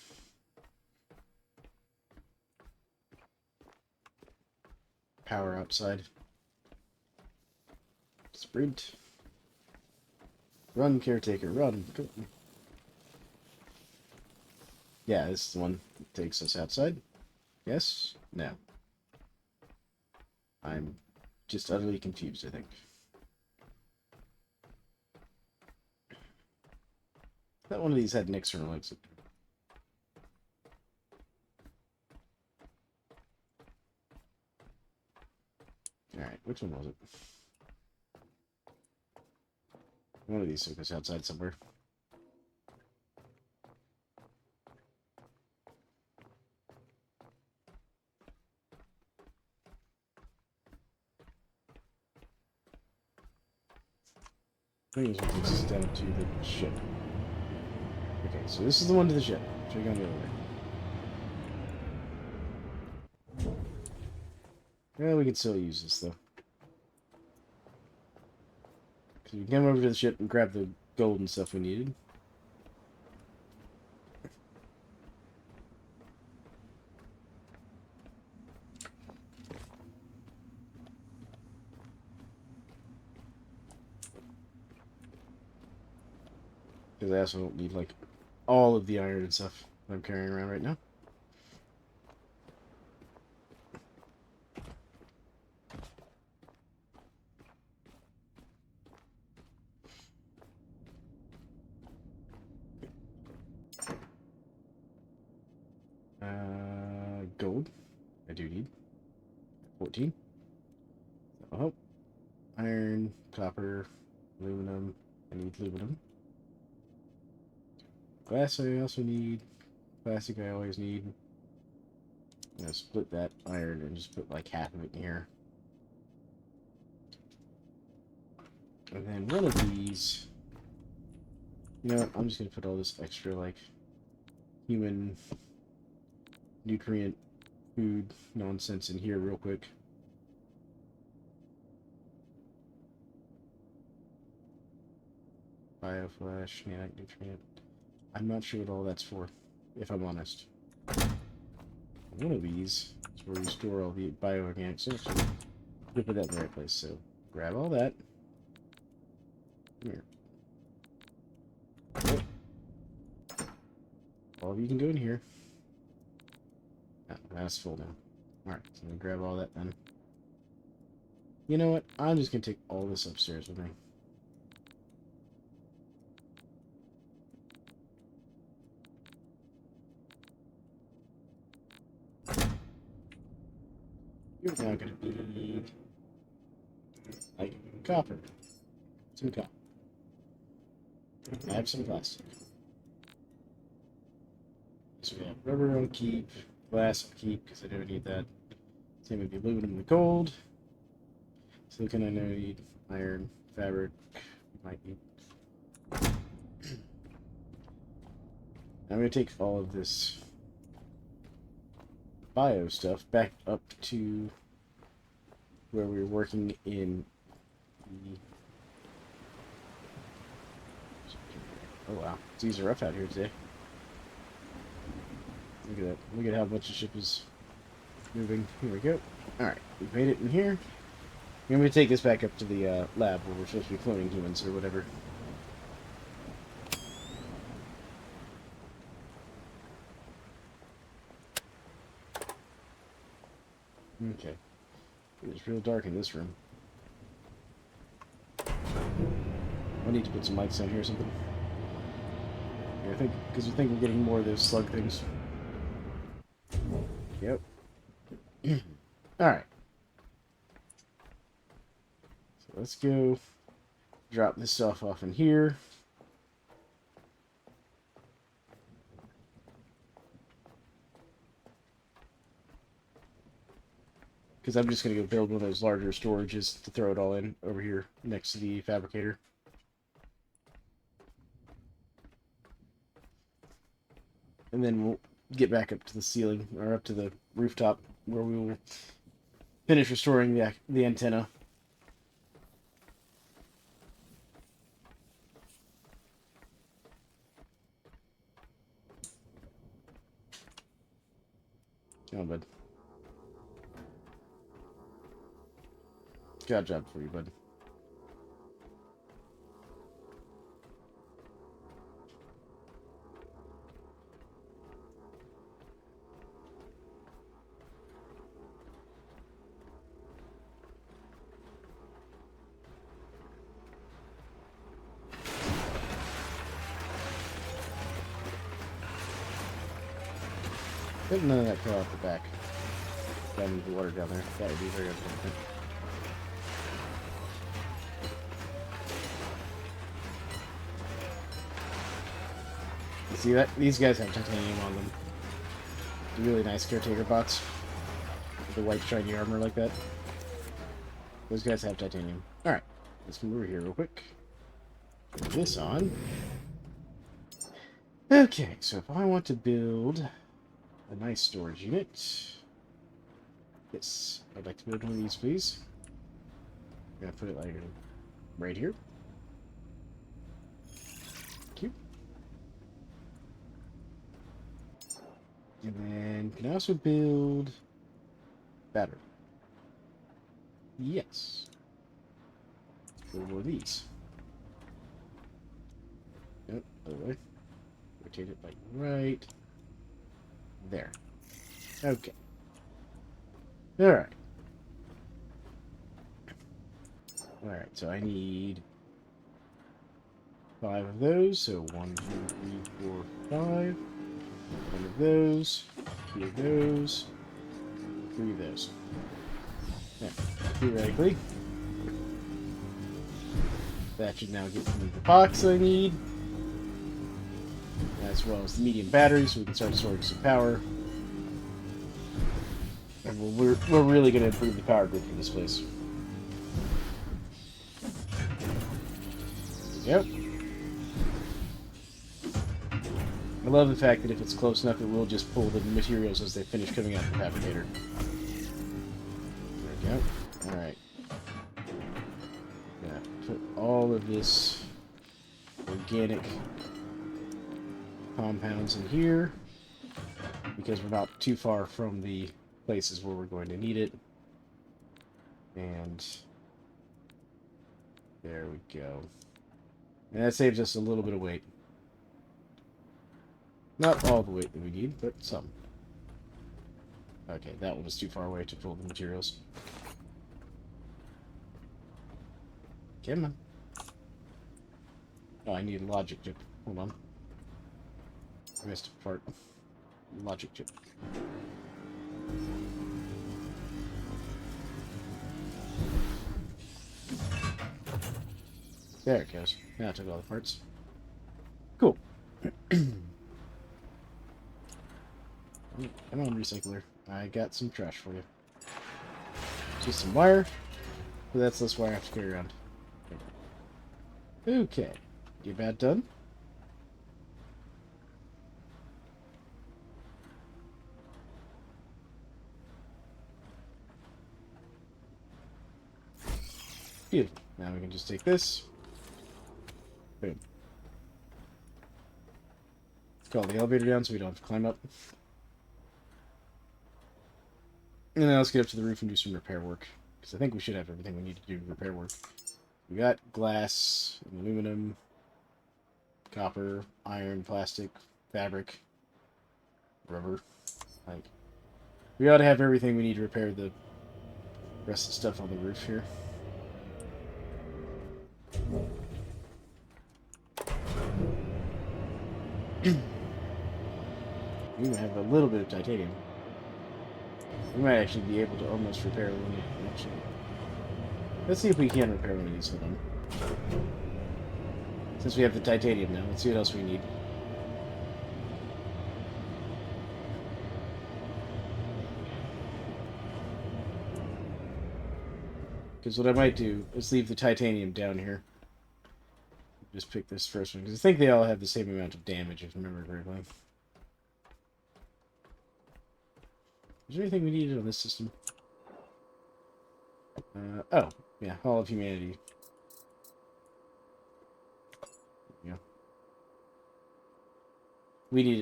power outside. Sprint. Run, Caretaker, run. Go. Yeah, this is the one that takes us outside. Yes? No. I'm just utterly confused, I think. I thought one of these had an external exit. Alright, which one was it? One of these took us outside somewhere. I think this one takes us down to the ship. Okay, so this is the one to the ship. So we're going the other way. Well, we can still use this, though. Because we can come over to the ship and grab the gold and stuff we needed. Because I also don't need, like, all of the iron and stuff that I'm carrying around right now. Gold. I do need 14. That'll help. Iron, copper, aluminum. I need aluminum. Glass I also need. Plastic I always need. I'm gonna split that iron and just put like half of it in here. And then one of these... You know what? I'm just gonna put all this extra like human nutrient food nonsense in here real quick. Bioflash, nanic nutrient. I'm not sure what all that's for, if I'm honest. One of these is where we store all the bioorganic stuff. So we'll put that in the right place. So grab all that. Come here. Oh. All of you can go in here. Oh, that's full now. Alright, so I'm going to grab all that then. You know what? I'm just going to take all this upstairs with me. You're now going to need, like, copper. Some copper. I have some plastic. So we have rubber on keep, glass on keep, because I don't need that. Same with the aluminum in the cold. Silicon I know I need, iron, fabric, might need. I'm going to take all of this bio stuff back up to where we were working in the... Oh wow, these are rough out here today. Look at that. Look at how much the ship is moving. Here we go. Alright, we've made it in here. I'm going to take this back up to the lab where we're supposed to be cloning humans or whatever. Okay. It's real dark in this room. I need to put some lights down here or something. Yeah, I think, because I think we're getting more of those slug things. Yep. Alright. So let's go drop this stuff off in here. Because I'm just going to go build one of those larger storages to throw it all in over here next to the fabricator. And then we'll get back up to the ceiling, or up to the rooftop, where we will finish restoring the antenna. Come on, bud. Good job for you, bud. But none of that fell out the back. Down the water down there. That would be very unfortunate. You see that? These guys have titanium on them. Really nice Caretaker bots. With the white shiny armor like that. Those guys have titanium. Alright. Let's move over here real quick. Put this on. Okay, so if I want to build a nice storage unit. Yes, I'd like to build one of these, please. I'm gonna put it like right here. Thank you. And then can I also build battery? Yes. Build one of these. Nope, other way. Rotate it like right there. Okay. Alright. Alright, so I need 5 of those. So 1, 2, 3, 4, 5. 1 of those. 2 of those. 3 of those. Now, theoretically, that should now get me the box I need, as well as the medium battery, so we can start storing some power. And we're really going to improve the power grid for this place. Yep. I love the fact that if it's close enough, it will just pull the materials as they finish coming out of the fabricator. There we go. Alright. Yeah, put all of this organic compounds in here, because we're not too far from the places where we're going to need it. And there we go. And that saves us a little bit of weight. Not all the weight that we need, but some. Okay, that one was too far away to pull the materials. Come on. Oh, I need a logic chip. Hold on. I missed a part. Logic chip. There it goes. Now I took all the parts. Cool. Come on, recycler. I got some trash for you. Just some wire. But that's less wire I have to carry around. Okay. You about done? Beautiful. Now we can just take this. Boom. Call the elevator down so we don't have to climb up. And now let's get up to the roof and do some repair work. Because I think we should have everything we need to do repair work. We got glass, aluminum, copper, iron, plastic, fabric, rubber. Like, we ought to have everything we need to repair the rest of the stuff on the roof here. We might have a little bit of titanium. We might actually be able to almost repair one. Actually, let's see if we can repair one of these. Hold on. Since we have the titanium now, let's see what else we need. Because what I might do is leave the titanium down here. Just pick this first one, because I think they all have the same amount of damage, if I remember correctly. Is there anything we needed on this system? Oh, yeah, Hall of Humanity. Yeah.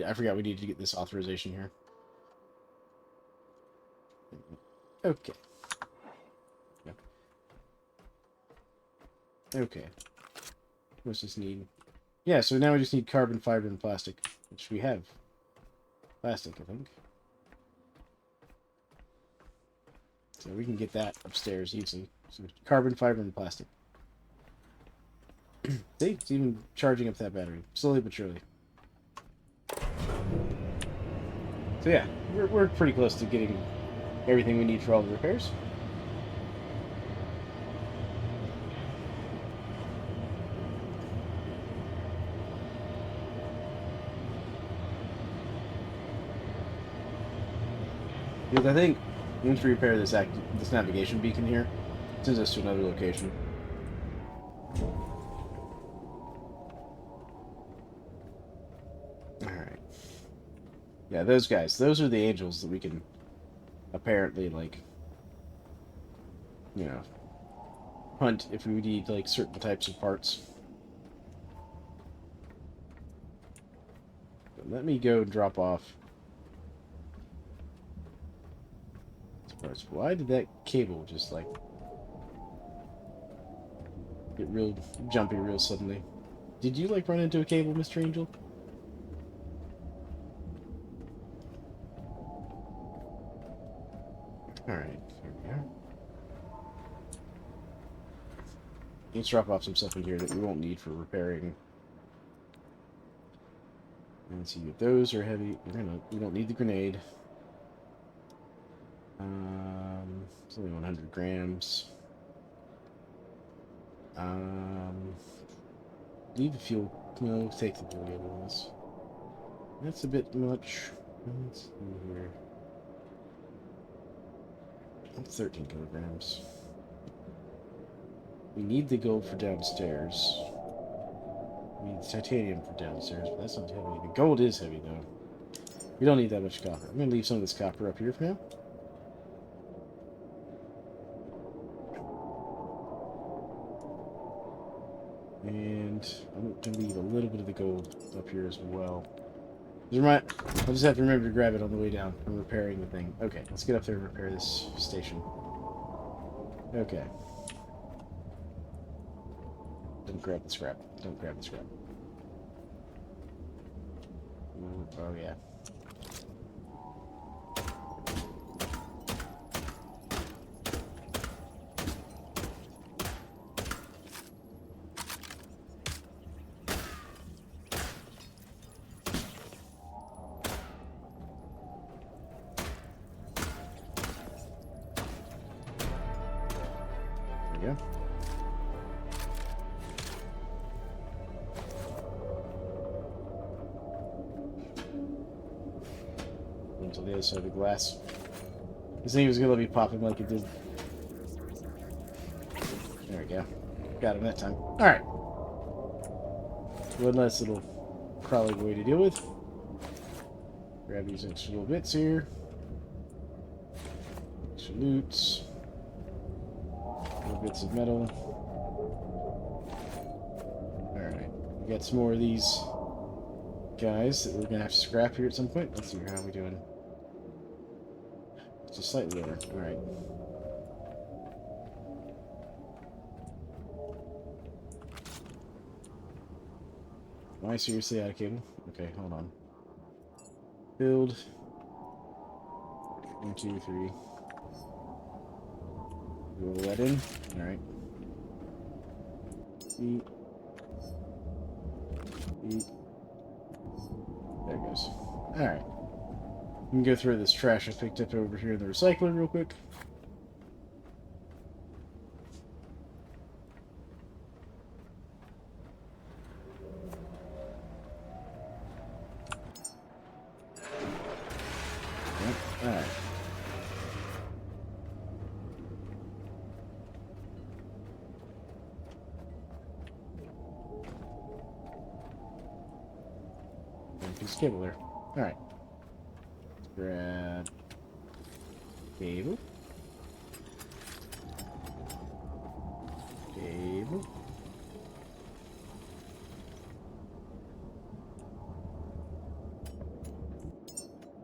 I forgot we needed to get this authorization here. Okay. Yeah. Okay. What's this need? Yeah, so now we just need carbon fiber and plastic, which we have. Plastic, I think. So we can get that upstairs easily. So carbon fiber and plastic. See? It's even charging up that battery. Slowly but surely. So yeah, we're pretty close to getting everything we need for all the repairs. Because I think once we repair this navigation beacon here, it sends us to another location. Alright. Yeah, those guys. Those are the angels that we can apparently, like, you know, hunt if we need, like, certain types of parts. But let me go and drop off. Why did that cable just, like, get real jumpy real suddenly? Did you, like, run into a cable, Mr. Angel? Alright, here we are. Let's drop off some stuff in here that we won't need for repairing. And see if those are heavy. We don't need the grenade. It's only 100 grams. Leave the fuel. No, take the fuel ones. That's a bit much. Let's see here. That's 13 kilograms. We need the gold for downstairs. We need the titanium for downstairs, but that's not heavy. The gold is heavy, though. We don't need that much copper. I'm going to leave some of this copper up here for now. And I'm going to leave a little bit of the gold up here as well. I'll just have to remember to grab it on the way down from repairing the thing. Okay, let's get up there and repair this station. Okay. Don't grab the scrap. Don't grab the scrap. Ooh, oh, yeah. There we go. Until the other side of the glass. This thing was gonna let me pop him like it did. There we go. Got him that time. Alright. One less little crawly boy to deal with. Grab these extra little bits here. Extra loots. Little bits of metal. Alright. We got some more of these guys that we're gonna have to scrap here at some point. Let's see how we doing. It's just slightly over. Alright. Am I seriously out of cable? Okay, hold on. Build. 1, 2, 3. Roll that in. Alright. Eat. Eat. There it goes. Alright. We can go through this trash I picked up over here in the recycler real quick. Yep. Alright. One piece of cable there. Alright. Grab cable. Cable.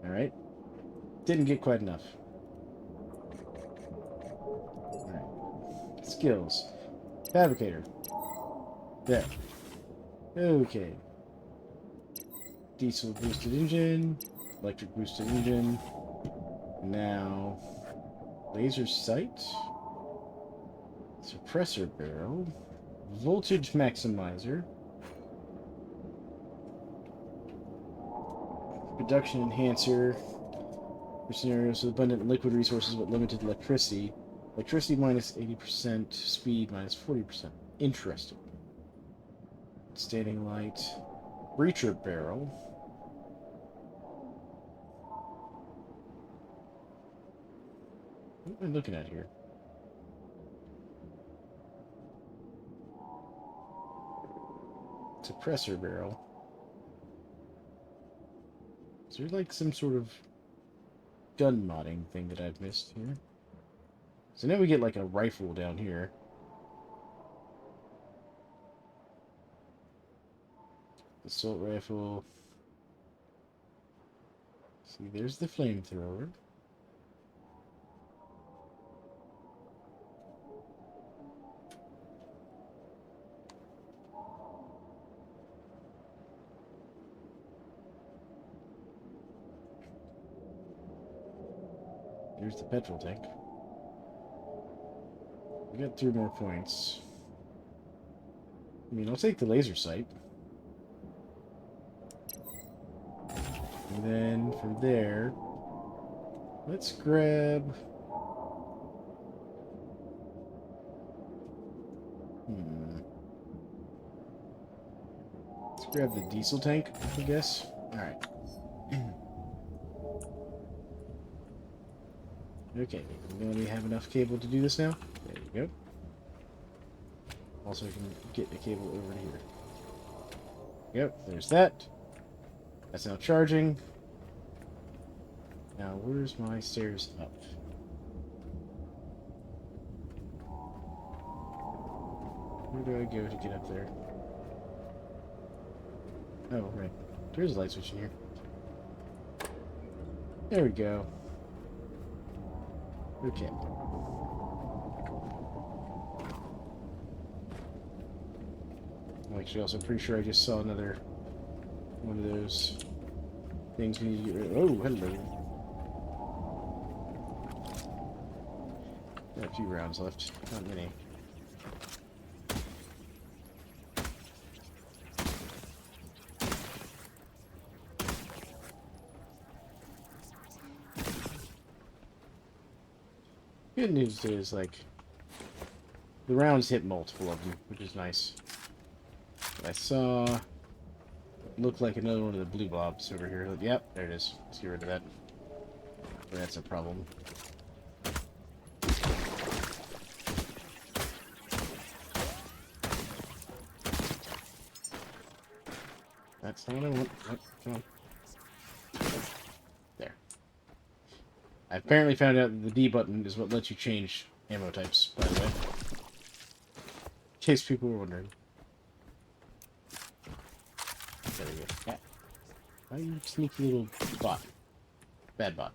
Alright. Didn't get quite enough. Alright. Skills. Fabricator. There. Okay. Diesel boosted engine. Electric boosted engine. Now, laser sight, suppressor barrel, voltage maximizer, production enhancer for scenarios with abundant liquid resources but limited electricity. Electricity minus 80%, speed minus 40%. Interesting. Standing light, breacher barrel. What am I looking at here? Suppressor barrel. Is there like some sort of gun modding thing that I've missed here? So now we get like a rifle down here. Assault rifle. See, there's the flamethrower. There's the petrol tank. We got 3 more points. I mean, I'll take the laser sight. And then from there, let's grab... Let's grab the diesel tank, I guess. Alright. Okay, we only have enough cable to do this now. There we go. Also, I can get the cable over to here. Yep, there's that. That's now charging. Now, where's my stairs up? Where do I go to get up there? Oh, right. There's a light switch in here. There we go. Okay. I'm actually also pretty sure I just saw another one of those things we need to get rid of. Oh, hello. Got a few rounds left. Not many. Good news is, like, the rounds hit multiple of them, which is nice. But I saw looked like another one of the blue blobs over here. Yep, there it is. Let's get rid of that. That's a problem. That's not what I want. Oh, come on. There. I apparently found out that the D button is what lets you change ammo types, by the way. In case people were wondering. There we go. Yeah. Why you sneaky little bot? Bad bot.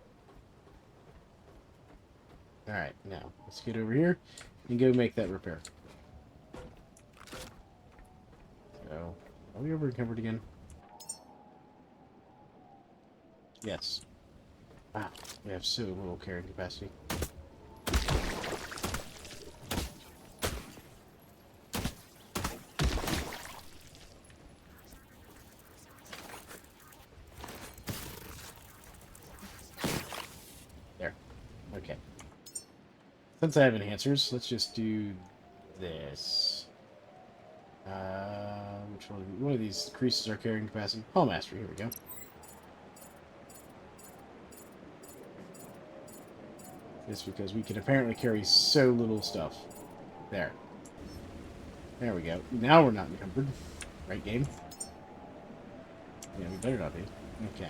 Alright, now, let's get over here and go make that repair. So, are we over encumbered again? Yes. Wow, we have so little carrying capacity. There. Okay. Since I have enhancers, let's just do this. Which one of these increases our carrying capacity? Hall Master, here we go. Just because we can apparently carry so little stuff. There. There we go. Now we're not encumbered. Right, game? Yeah, we better not be. Okay.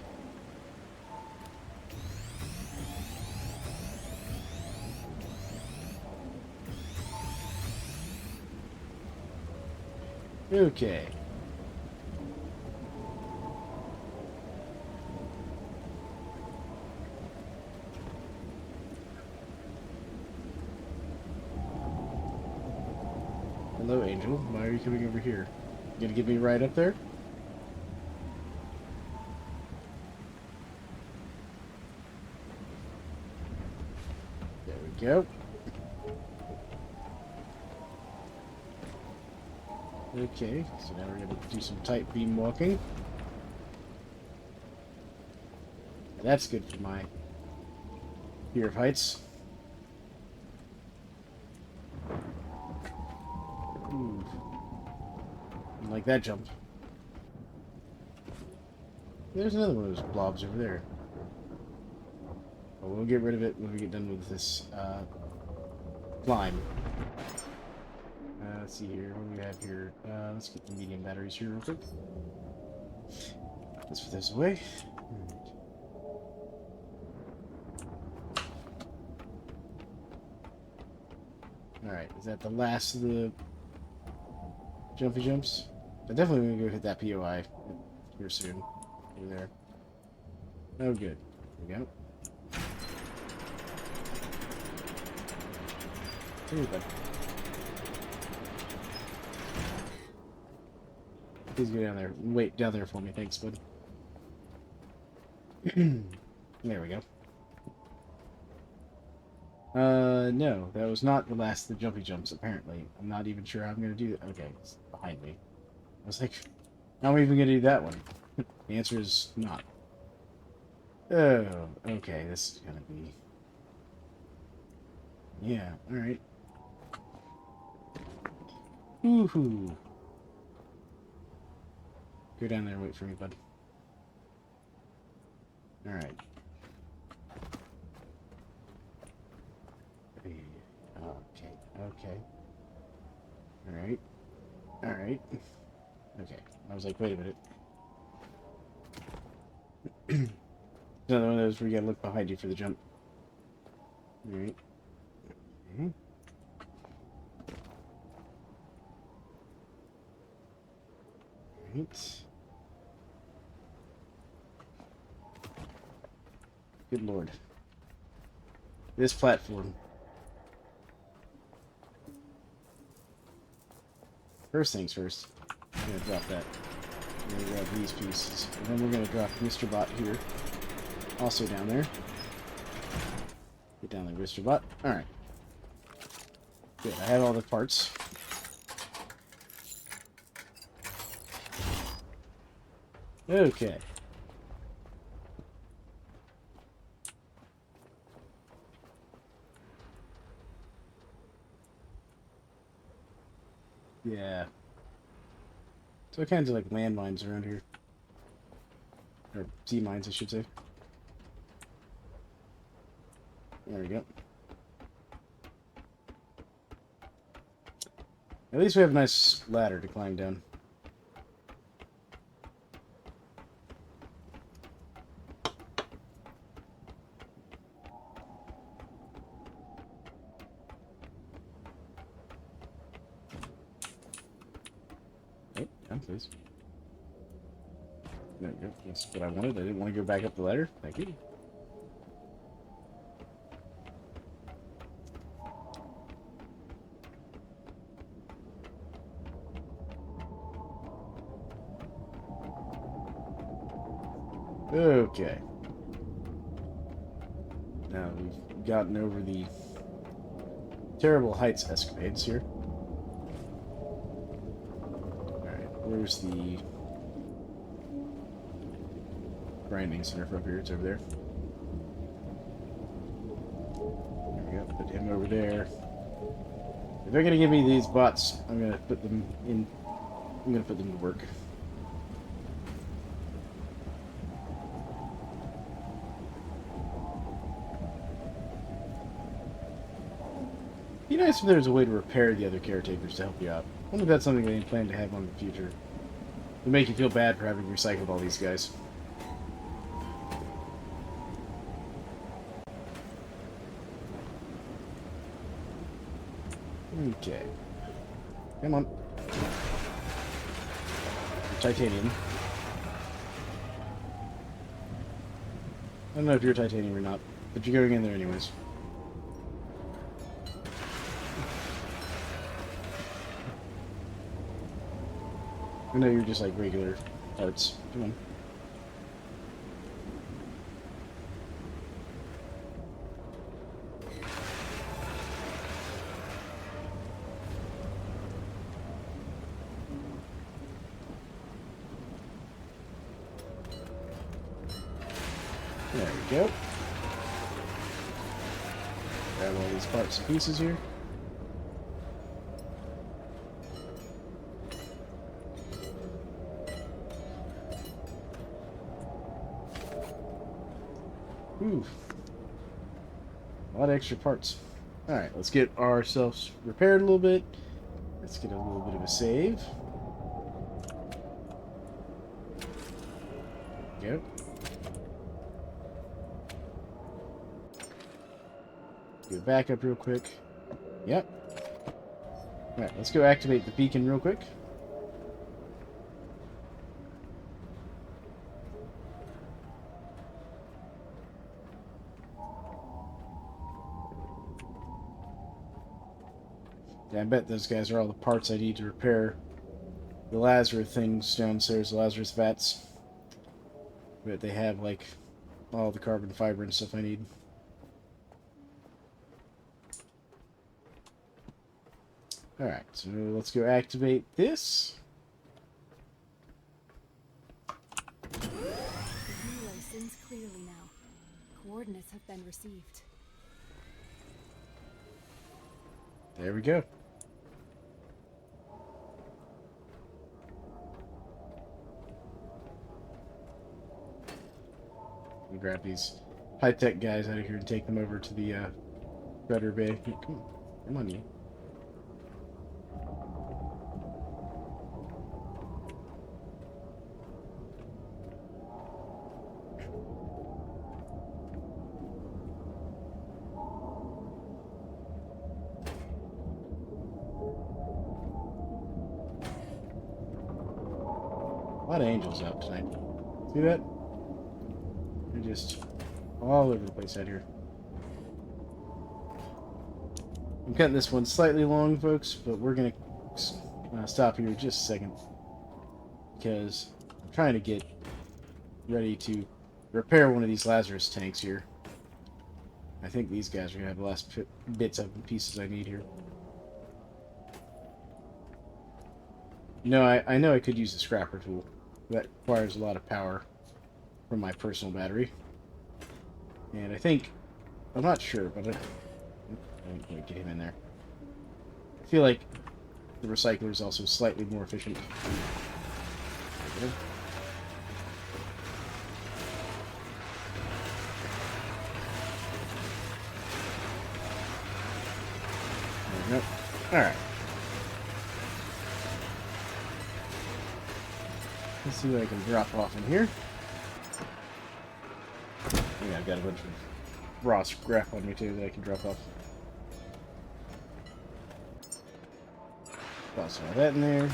Okay. Hello, Angel. Why are you coming over here? You gonna get me right up there? There we go. Okay, so now we're going to do some tight beam walking. That's good for my fear of heights. Ooh. I like that jump. There's another one of those blobs over there. But we'll get rid of it when we get done with this climb. Let's see here. What do we have here? Let's get the medium batteries here real quick. Let's put this away. Alright, is that the last of the jumpy jumps? I'm definitely going to go hit that POI here soon. Over there. Oh, good. There we go. Hey, bud. Please go down there. Wait down there for me. Thanks, bud. There we go. No, that was not the last of the jumpy jumps, apparently. I'm not even sure how I'm going to do that. Okay, it's behind me. I was like, how am I even going to do that one? The answer is not. Oh, okay, this is going to be... Yeah, alright. Woohoo! Go down there and wait for me, bud. Alright. Okay, okay. Alright. Alright. Okay. I was like, wait a minute. Another one of those where you gotta look behind you for the jump. Alright. Okay. Alright. Good lord. This platform. First things first. I'm gonna drop that. We're gonna grab these pieces. And then we're gonna drop Mr. Bot here. Also down there. Get down there, Mr. Bot. Alright. Good, I have all the parts. Okay. Yeah. So all kinds of like landmines around here. Or sea mines, I should say. There we go. At least we have a nice ladder to climb down. Oh, down, please. There we go. That's what I wanted. I didn't want to go back up the ladder. Thank you. Okay. Now we've gotten over the terrible heights escapades here. Alright, where's the grinding center from up here? It's over there. There we go. Put him over there. If they're gonna give me these bots, I'm gonna put them in. I'm gonna put them to work. Be nice if there's a way to repair the other caretakers to help you out. I wonder if that's something they plan to have on in the future. It would make you feel bad for having recycled all these guys. Okay. Come on. Titanium. I don't know if you're titanium or not, but you're going in there anyways. I know you're just like regular parts. Come on. There we go. Grab all these parts and pieces here. Ooh. A lot of extra parts. Alright, let's get ourselves repaired a little bit. Let's get a little bit of a save. There we go. Go back up real quick. Yep. Alright, let's go activate the beacon real quick. Yeah, I bet those guys are all the parts I need to repair the Lazarus things downstairs, the Lazarus vats. But they have, like, all the carbon fiber and stuff I need. Alright, so let's go activate this. The relay sends clearly now. Coordinates have been received. There we go. Let me grab these high-tech guys out of here and take them over to the rudder bay. Come on, you. lot of angels out tonight. See that? They're just all over the place out here. I'm cutting this one slightly long, folks, but we're going to stop here just a second. Because I'm trying to get ready to repair one of these Lazarus tanks here. I think these guys are going to have the last bits and pieces I need here. No, I know I could use the scrapper tool. That requires a lot of power from my personal battery. And I think, I'm not sure, but I don't quite get him in there. I feel like the recycler is also slightly more efficient. There we go. There we go. Alright. Let's see what I can drop off in here. Yeah, I've got a bunch of raw scrap on me too that I can drop off. Toss all that in there.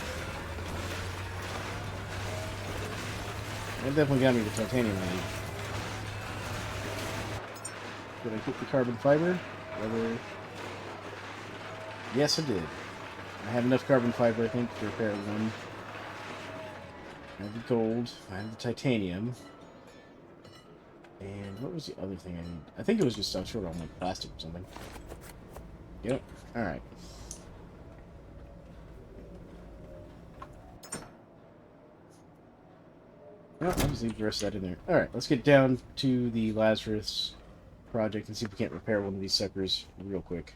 That definitely got me the titanium I need. Did I get the carbon fiber? Whether... Yes, I did. I have enough carbon fiber, I think, to repair one. I have the gold. I have the titanium. And what was the other thing I need? I think it was just short on like plastic or something. Yep. Alright. Well, I'll just leave the rest of that in there. Alright, let's get down to the Lazarus project and see if we can't repair one of these suckers real quick.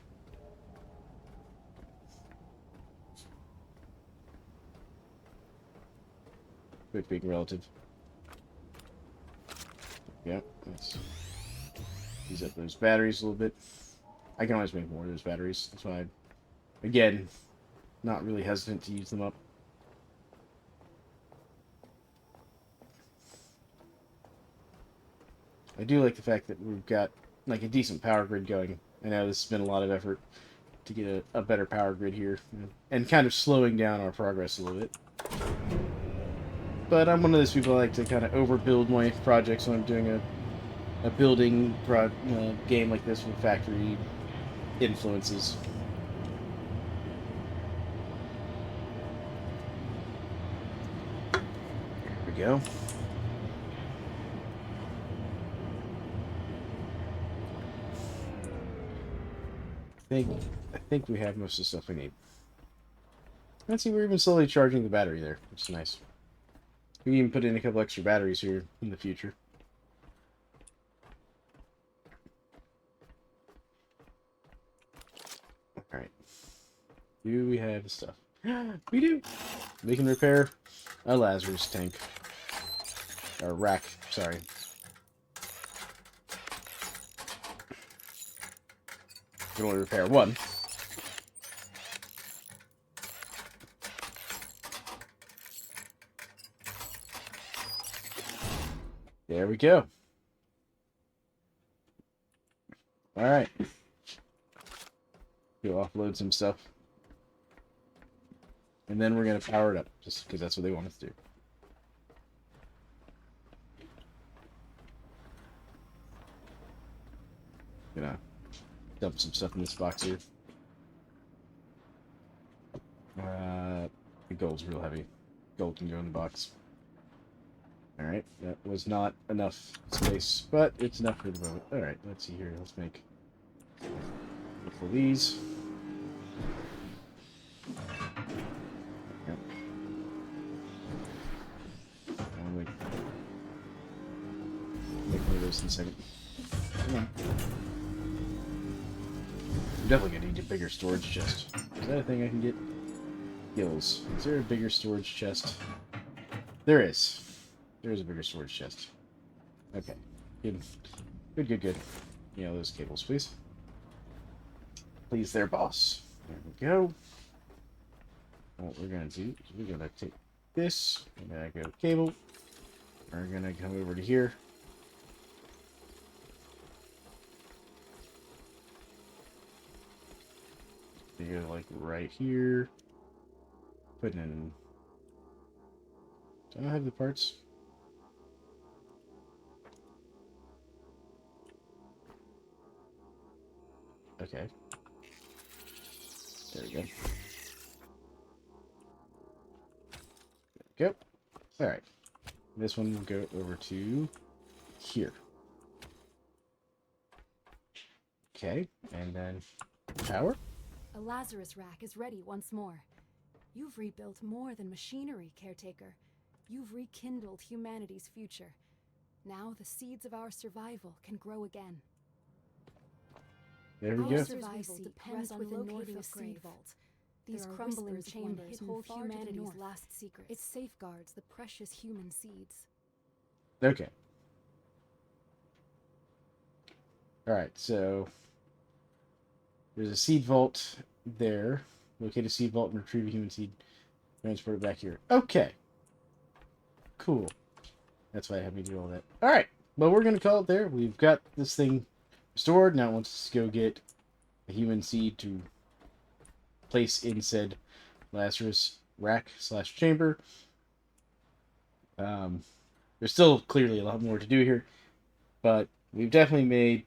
Quick being relative. Yep, let's use up those batteries a little bit. I can always make more of those batteries. That's why, again, not really hesitant to use them up. I do like the fact that we've got like a decent power grid going. I know this has been a lot of effort to get a better power grid here, and kind of slowing down our progress a little bit. But I'm one of those people that like to kind of overbuild my projects when I'm doing a building game like this with factory influences. There we go. I think we have most of the stuff we need. Let's see, we're even slowly charging the battery there, which is nice. We can even put in a couple extra batteries here in the future. Alright. Do we have stuff? We do! We can repair a Lazarus tank. Or rack, sorry. We can only repair one. There we go. Alright. Go offload some stuff. And then we're going to power it up, just because that's what they want us to do. Gonna dump some stuff in this box here. The gold's real heavy. Gold can go in the box. Alright, that was not enough space, but it's enough for the moment. Alright, let's see here. Let's make for these. Yep. I'll make one of those in a second. Come on. I'm definitely gonna need a bigger storage chest. Is that a thing I can get? Gills. Is there a bigger storage chest? There is. There is a bigger storage chest. Okay. Good. Good, good, good. Yeah, those cables, please. Please there, boss. There we go. What we're gonna do is we're gonna take this. We're gonna go cable. We're gonna come over to here. You go like right here. Put in Do I have the parts? Okay. There we go. There we go. Alright. This one will go over to here. Okay, and then power. A Lazarus rack is ready once more. You've rebuilt more than machinery, Caretaker. You've rekindled humanity's future. Now the seeds of our survival can grow again. There we Our go. survival depends on locating a seed vault. These crumbling chambers hold humanity's last secrets. It safeguards the precious human seeds. Okay. Alright, so there's a seed vault there. Locate a seed vault and retrieve a human seed. Transport it back here. Okay. Cool. That's why I had me do all that. Alright. Well, we're going to call it there. We've got this thing restored. Now it wants us to go get a human seed to place in said Lazarus rack/chamber. There's still clearly a lot more to do here, but we've definitely made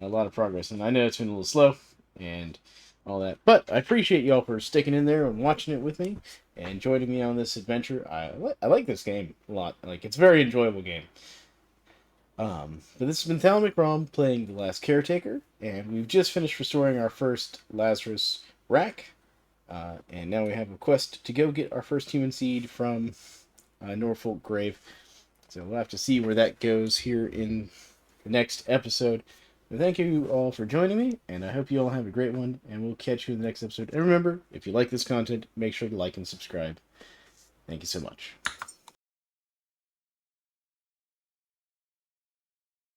a lot of progress. And I know it's been a little slow and all that, but I appreciate y'all for sticking in there and watching it with me and joining me on this adventure. I like this game a lot. Like, it's a very enjoyable game. But this has been Thalan McRom playing The Last Caretaker, and we've just finished restoring our first Lazarus rack. And now we have a quest to go get our first human seed from Norfolk Grave. So we'll have to see where that goes here in the next episode. But thank you all for joining me, and I hope you all have a great one, and we'll catch you in the next episode. And remember, if you like this content, make sure to like and subscribe. Thank you so much.